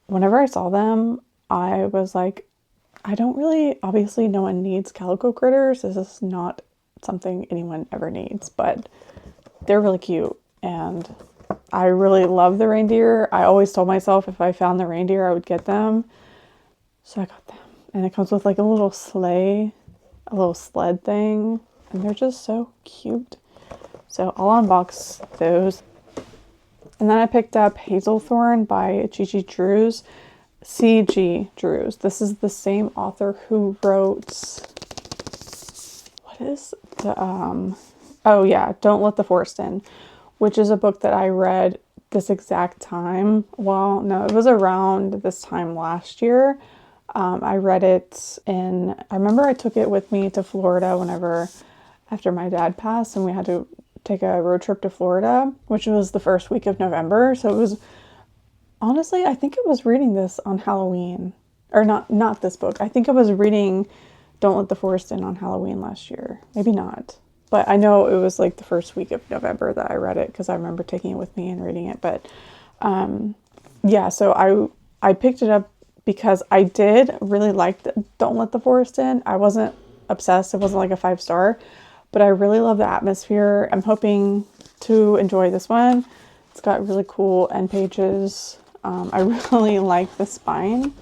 whenever I saw them, I was like, I don't really, obviously no one needs calico critters. This is not something anyone ever needs, but they're really cute, and I really love the reindeer. I always told myself if I found the reindeer, I would get them. So I got them, and it comes with like a little sleigh, a little sled thing. And they're just so cute. So I'll unbox those. And then I picked up Hazelthorn by 𝘵𝘵𝘪𝘗𝑠. This is the same author who wrote, what is the, oh yeah, Don't Let the Forest In, which is a book that I read this exact time. Well, no, it was around this time last year. I read it I remember I took it with me to Florida after my dad passed, and we had to take a road trip to Florida, which was the first week of November. So it was, honestly, I think I was reading this on Halloween, or not this book. I think I was reading Don't Let the Forest In on Halloween last year. Maybe not, but I know it was like the first week of November that I read it, because I remember taking it with me and reading it. But yeah, so I picked it up because I did really like Don't Let the Forest In. I wasn't obsessed. It wasn't like a 5-star. But I really love the atmosphere. I'm hoping to enjoy this one. It's got really cool end pages. I really like the spine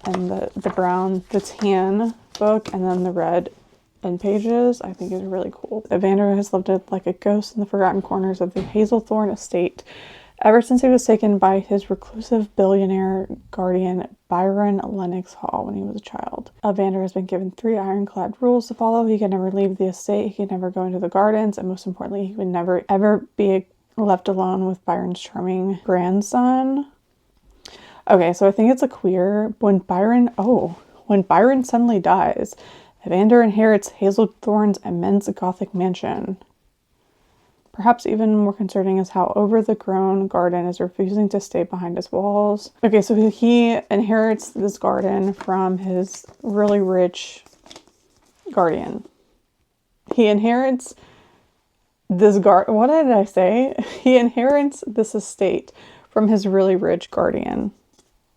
and the tan book, and then the red end pages I think is really cool. Evander has lived like a ghost in the forgotten corners of the Hazelthorn estate. ever since he was taken by his reclusive billionaire guardian Byron Lennox Hall when he was a child. Evander has been given 3 ironclad rules to follow. He can never leave the estate, he can never go into the gardens, and most importantly, he would never ever be left alone with Byron's charming grandson. Okay, so I think it's a queer. When Byron suddenly dies, Evander inherits Hazelthorne's immense Gothic mansion. Perhaps even more concerning is how over-the-grown garden is refusing to stay behind his walls. Okay, so he inherits this garden from his really rich guardian. He inherits this what did I say? He inherits this estate from his really rich guardian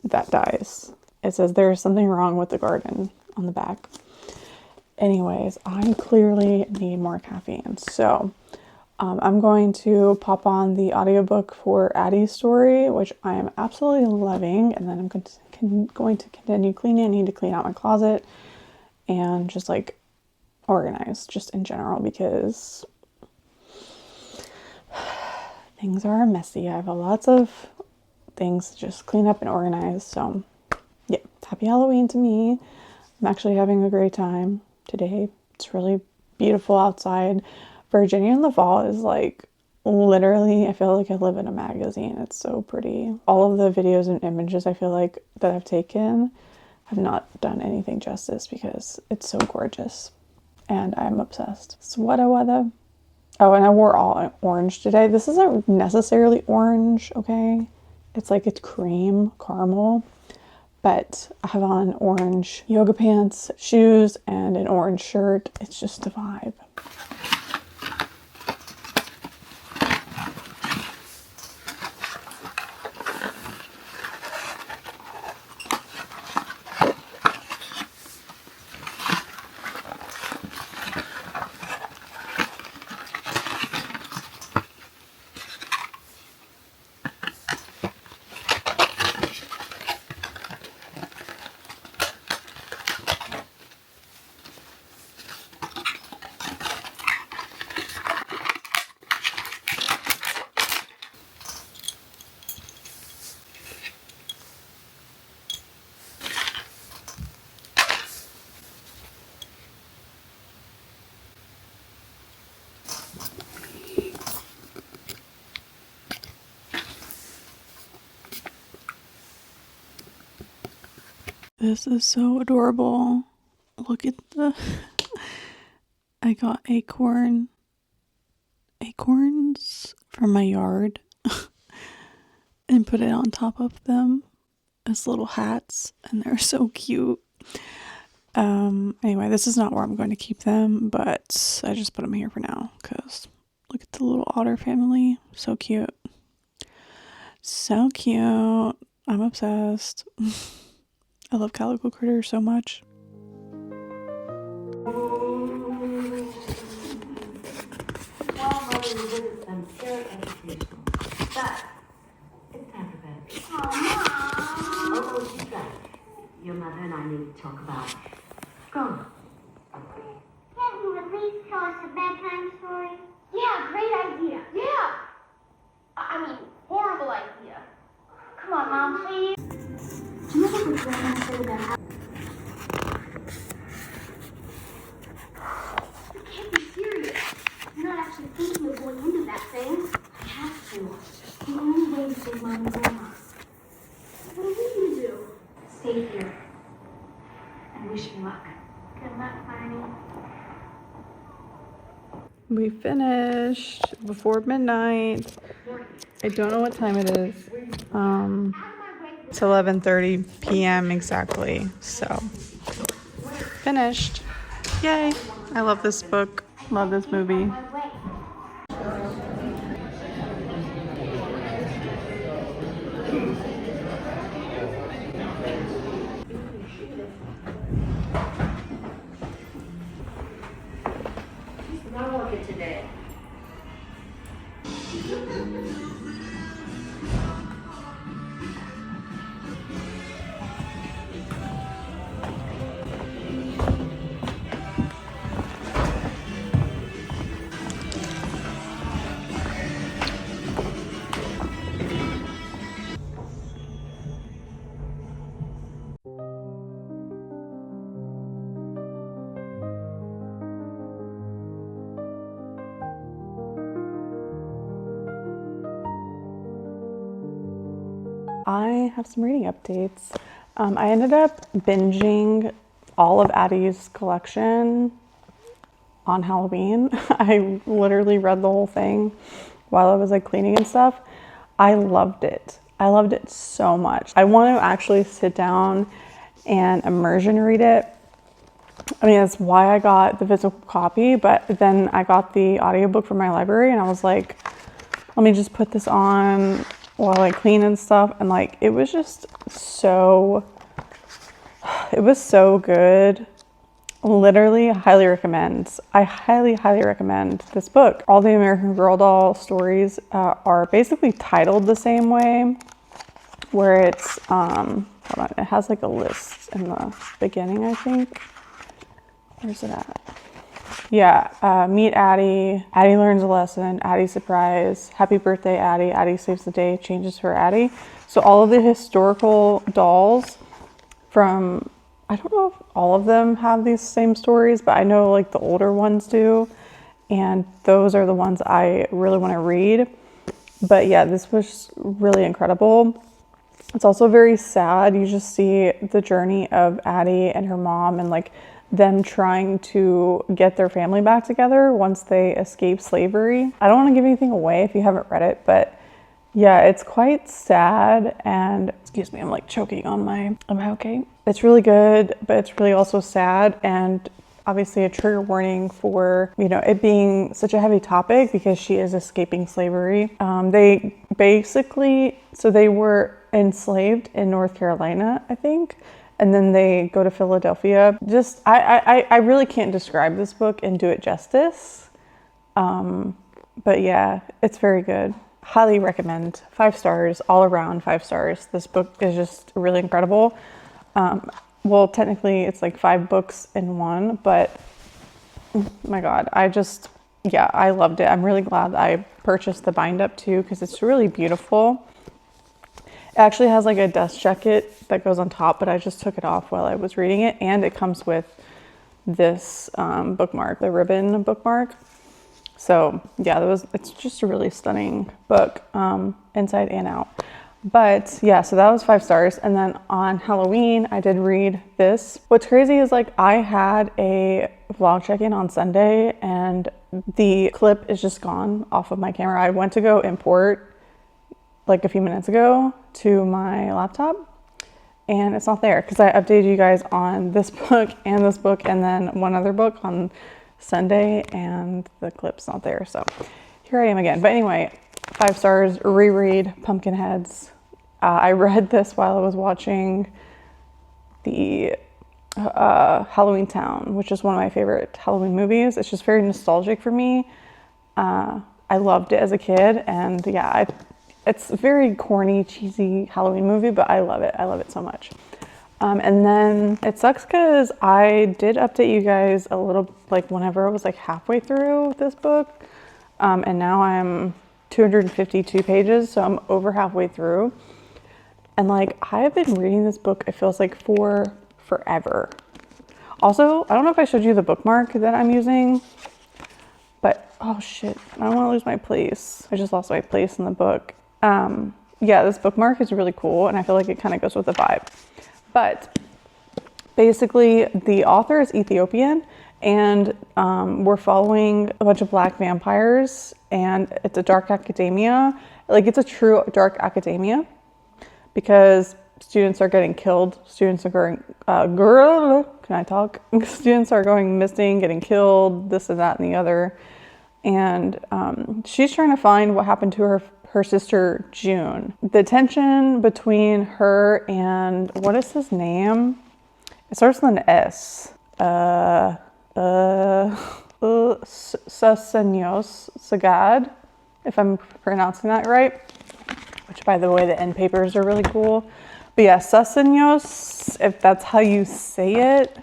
that dies. It says there is something wrong with the garden on the back. Anyways, I clearly need more caffeine. So I'm going to pop on the audiobook for Addy's story, which I am absolutely loving. And then I'm going to continue cleaning. I need to clean out my closet and just like organize just in general because things are messy. I have lots of things to just clean up and organize. So yeah, happy Halloween to me. I'm actually having a great time today. It's really beautiful outside. Virginia in the fall is like literally, I feel like I live in a magazine. It's so pretty. All of the videos and images I feel like that I've taken have not done anything justice because it's so gorgeous and I'm obsessed. Sweater weather. Oh, and I wore all orange today. This isn't necessarily orange, okay? It's like it's cream caramel, but I have on orange yoga pants, shoes, and an orange shirt. It's just a vibe. This is so adorable. Look at the... I got acorns from my yard and put it on top of them as little hats, and they're so cute. Anyway, this is not where I'm going to keep them, but I just put them here for now because look at the little otter family. So cute. So cute. I'm obsessed. I love calico critters so much. Your mother and I need to talk about. Go on. Can't you at least tell us a bedtime story? Yeah, great idea. Yeah. I mean, horrible idea. Come on, Mom, please. Do you ever regret anything that happened? You can't be serious. You're not actually thinking of going into that thing. I have to. The only way to save Mom and Grandma. What are we going to do? Stay here. And wish me luck. Good luck, Barney. We finished before midnight. I don't know what time it is. It's 11:30 p.m. exactly. So finished. Yay. I love this book. Love this movie. Today. I have some reading updates. I ended up binging all of Addie's collection on Halloween. I literally read the whole thing while I was like cleaning and stuff. I loved it. I loved it so much. I want to actually sit down and immersion read it. I mean, that's why I got the physical copy, but then I got the audiobook from my library and I was like, let me just put this on while I clean and stuff. And like, it was just so, it was so good. Literally highly recommend. I highly recommend this book. All the American Girl doll stories are basically titled the same way, where it's, hold on, it has like a list in the beginning, I think. Where's it at? Yeah, meet Addie, Addie learns a lesson, Addie surprise, happy birthday Addie, Addie saves the day, changes for Addie. So all of the historical dolls from, I don't know if all of them have these same stories, but I know like the older ones do. And those are the ones I really want to read. But yeah, this was really incredible. It's also very sad. You just see the journey of Addie and her mom and like them trying to get their family back together once they escape slavery. I don't want to give anything away if you haven't read it, but yeah, it's quite sad. And excuse me, I'm like choking on my, am I okay? It's really good, but it's really also sad. And obviously a trigger warning for, you know, it being such a heavy topic because she is escaping slavery. They basically, so they were enslaved in North Carolina, I think. And then they go to Philadelphia. Just, I really can't describe this book and do it justice. But yeah, it's very good. Highly recommend. 5 stars, all around 5 stars. This book is just really incredible. Well, technically it's like 5 books in one, but oh my God, yeah, I loved it. I'm really glad I purchased the bind up too, because it's really beautiful. It actually has like a dust jacket that goes on top, but I just took it off while I was reading it. And it comes with this bookmark, the ribbon bookmark. So yeah, it's just a really stunning book, inside and out. But yeah, so that was 5 stars. And then on Halloween, I did read this. What's crazy is like I had a vlog check-in on Sunday and the clip is just gone off of my camera. I went to go import like a few minutes ago to my laptop and it's not there because I updated you guys on this book and then one other book on Sunday and the clip's not there. So here I am again. But anyway, 5 stars, reread Pumpkinheads. I read this while I was watching the Halloween Town, which is one of my favorite Halloween movies. It's just very nostalgic for me. I loved it as a kid and yeah, it's a very corny, cheesy Halloween movie, but I love it. I love it so much. And then it sucks because I did update you guys a little, like whenever I was like halfway through this book. And now I'm 252 pages, so I'm over halfway through. And like, I have been reading this book, it feels like for forever. Also, I don't know if I showed you the bookmark that I'm using, but oh shit, I don't want to lose my place. I just lost my place in the book. Yeah, this bookmark is really cool and I feel like it kind of goes with the vibe. But basically the author is Ethiopian and we're following a bunch of Black vampires and it's a dark academia. Like it's a true dark academia because students are getting killed. Students are going, can I talk? Students are going missing, getting killed, this and that and the other. And she's trying to find what happened to her sister June. The tension between her and what is his name? It starts with an S. 𝘨𝘳𝘢𝘢𝘯𝘵𝘦𝘥, if I'm pronouncing that right. Which, by the way, the end papers are really cool. But yeah, 𝘨𝘳𝘢𝘢𝘢𝘢, if that's how you say it.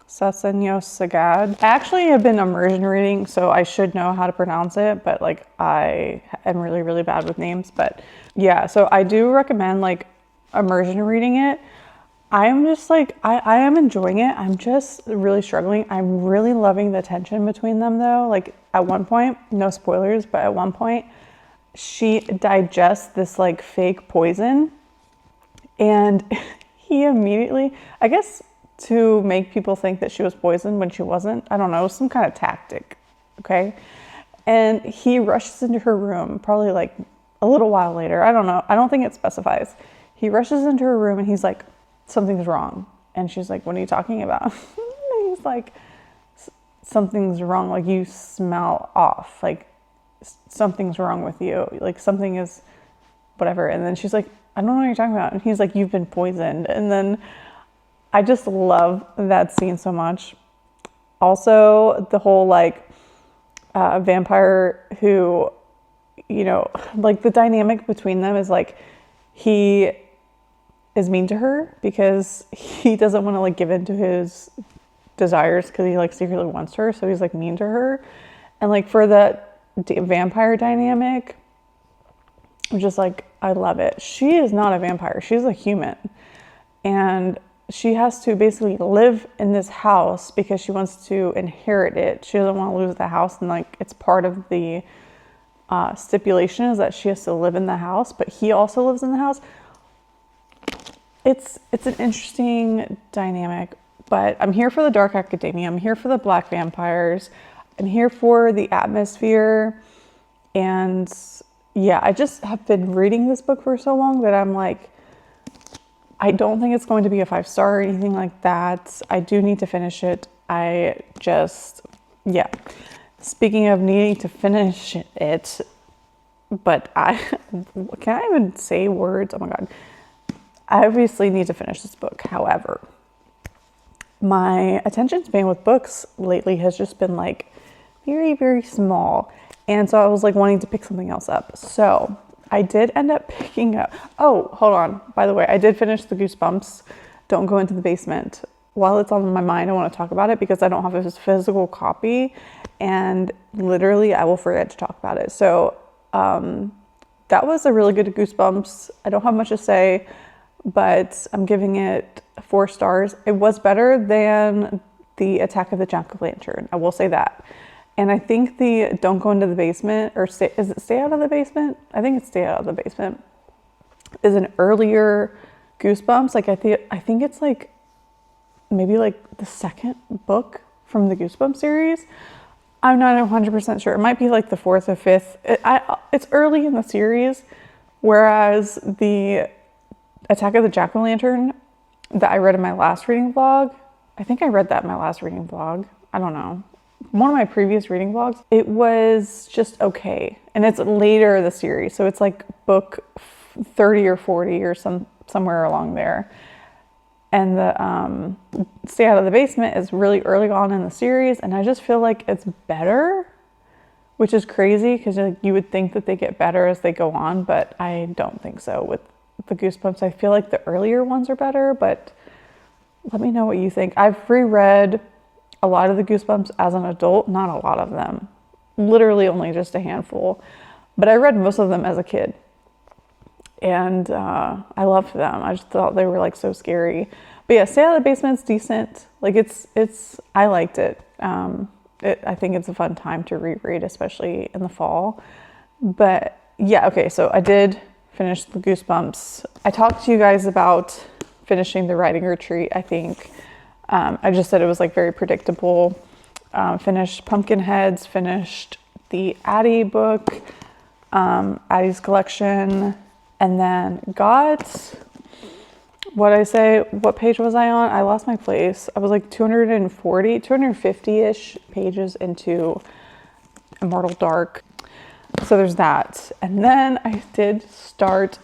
𝘨𝘳𝘢𝘢𝘢𝘢. I actually have been immersion reading, so I should know how to pronounce it, but like I am really, really bad with names. But yeah, so I do recommend like immersion reading it. I'm just like, I am enjoying it. I'm just really struggling. I'm really loving the tension between them though. Like at one point, no spoilers, but at one point, she digests this like fake poison, and he immediately, I guess to make people think that she was poisoned when she wasn't, I don't know, some kind of tactic, okay? And he rushes into her room, probably like a little while later, I don't know, I don't think it specifies. He rushes into her room and he's like, something's wrong. And she's like, what are you talking about? And he's like, something's wrong, like you smell off, like something's wrong with you, like something is whatever. And then she's like, I don't know what you're talking about. And he's like, you've been poisoned. And then I just love that scene so much. Also, the whole like vampire who, you know, like the dynamic between them is like, he is mean to her because he doesn't want to like give in to his desires because he like secretly wants her, so he's like mean to her. And like for the vampire dynamic, I'm just like, I love it. She is not a vampire, she's a human, and she has to basically live in this house because she wants to inherit it. She doesn't want to lose the house, and like it's part of the stipulation is that she has to live in the house, but he also lives in the house. It's an interesting dynamic, but I'm here for the dark academia. I'm here for the black vampires. I'm here for the atmosphere. And yeah, I just have been reading this book for so long that I'm like, I don't think it's going to be a 5-star or anything like that. I do need to finish it. Yeah. Speaking of needing to finish it, but can I even say words? Oh my God. I obviously need to finish this book. However, my attention span with books lately has just been like very, very small. And so I was like wanting to pick something else up. So I did end up picking up, oh, hold on. By the way, I did finish the Goosebumps. Don't Go Into the Basement. While it's on my mind, I want to talk about it because I don't have a physical copy, and literally I will forget to talk about it. So that was a really good Goosebumps. I don't have much to say, but I'm giving it 4 stars. It was better than the Attack of the Jack-o'-lantern. I will say that. And I think the Don't Go Into the Basement, or is it Stay Out of the Basement? I think it's Stay Out of the Basement, is an earlier Goosebumps. Like I think it's like maybe like the second book from the Goosebumps series. I'm not 100% sure. It might be like the 4th or 5th. It's early in the series, whereas the Attack of the Jack-o'-lantern that I read in my last reading vlog, I think I read that in my last reading vlog. I don't know. One of my previous reading vlogs, it was just okay. And it's later in the series, so it's like book 30 or 40 or somewhere along there. And the Stay Out of the Basement is really early on in the series, and I just feel like it's better, which is crazy because you would think that they get better as they go on, but I don't think so. With the Goosebumps, I feel like the earlier ones are better, but let me know what you think. I've reread a lot of the Goosebumps as an adult, not a lot of them, literally only just a handful, but I read most of them as a kid. And I loved them. I just thought they were like so scary. But yeah, Stay Out of the Basement's decent. Like I liked it. I think it's a fun time to reread, especially in the fall. But yeah, okay, so I did finish the Goosebumps. I talked to you guys about finishing the writing retreat, I think. I just said it was like very predictable. Finished Pumpkinheads, finished the Addy book, Addy's collection, and then got, what page was I on? I lost my place. I was like 250-ish pages into Immortal Dark. So there's that. And then I did start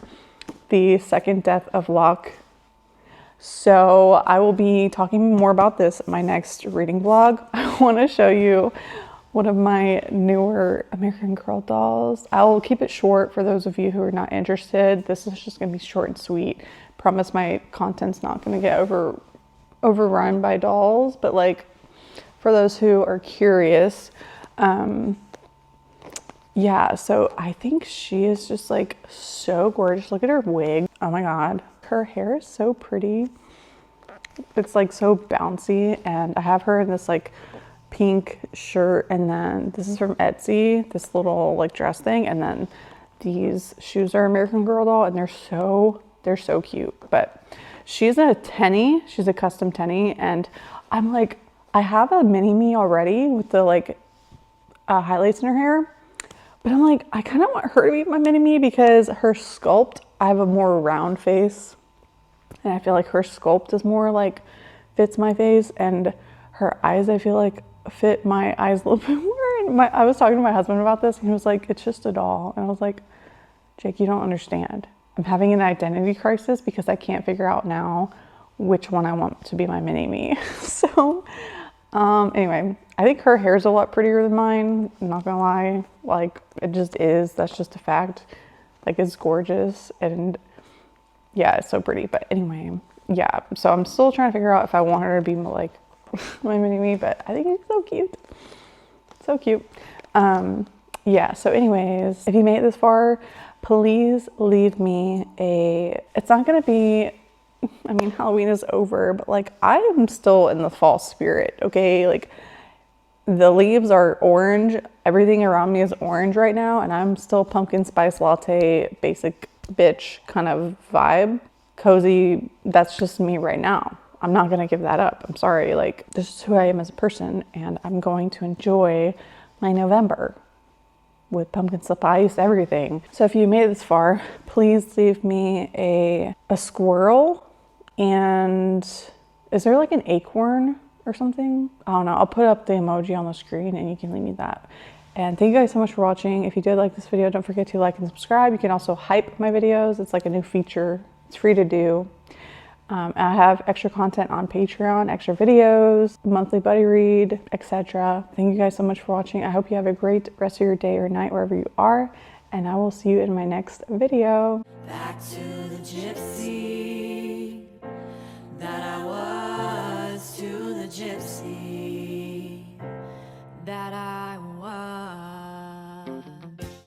the second Death of Locke. So I will be talking more about this in my next reading vlog. I want to show you one of my newer American Girl dolls. I'll keep it short for those of you who are not interested. This is just going to be short and sweet. Promise my content's not going to get overrun by dolls, but like for those who are curious, yeah, so I think she is just like so gorgeous. Look at her wig. Oh my God. Her hair is so pretty. It's like so bouncy, and I have her in this like pink shirt, and then this is from Etsy, this little like dress thing, and then these shoes are American Girl doll, and they're so cute. But she's a tenny, she's a custom tenny, and I'm like, I have a mini me already with the like highlights in her hair, but I'm like, I kind of want her to be my mini me because her sculpt, I have a more round face, and I feel like her sculpt is more like fits my face, and her eyes I feel like fit my eyes a little bit more. And I was talking to my husband about this, and he was like, it's just a doll. And I was like, Jake, you don't understand. I'm having an identity crisis because I can't figure out now which one I want to be my mini me. So anyway, I think her hair is a lot prettier than mine. I'm not gonna lie, like it just is. That's just a fact. Like it's gorgeous, and yeah, it's so pretty. But anyway, yeah. So I'm still trying to figure out if I want her to be like my mini me, but I think it's so cute. So cute. Yeah. So anyways, if you made it this far, please leave me a. It's not gonna be. I mean, Halloween is over, but like I am still in the fall spirit. Okay, like the leaves are orange. Everything around me is orange right now, and I'm still pumpkin spice latte, basic bitch kind of vibe. Cozy. That's just me right now. I'm not gonna give that up. I'm sorry. Like this is who I am as a person, and I'm going to enjoy my November with pumpkin spice everything. So if you made it this far, please leave me a squirrel. And is there like an acorn or something? I don't know. I'll put up the emoji on the screen and you can leave me that. And thank you guys so much for watching. If you did like this video, don't forget to like and subscribe. You can also hype my videos. It's like a new feature. It's free to do. And I have extra content on Patreon, extra videos, monthly buddy read, etc. Thank you guys so much for watching. I hope you have a great rest of your day or night wherever you are. And I will see you in my next video. Back to the gypsy that I was, to the gypsy that I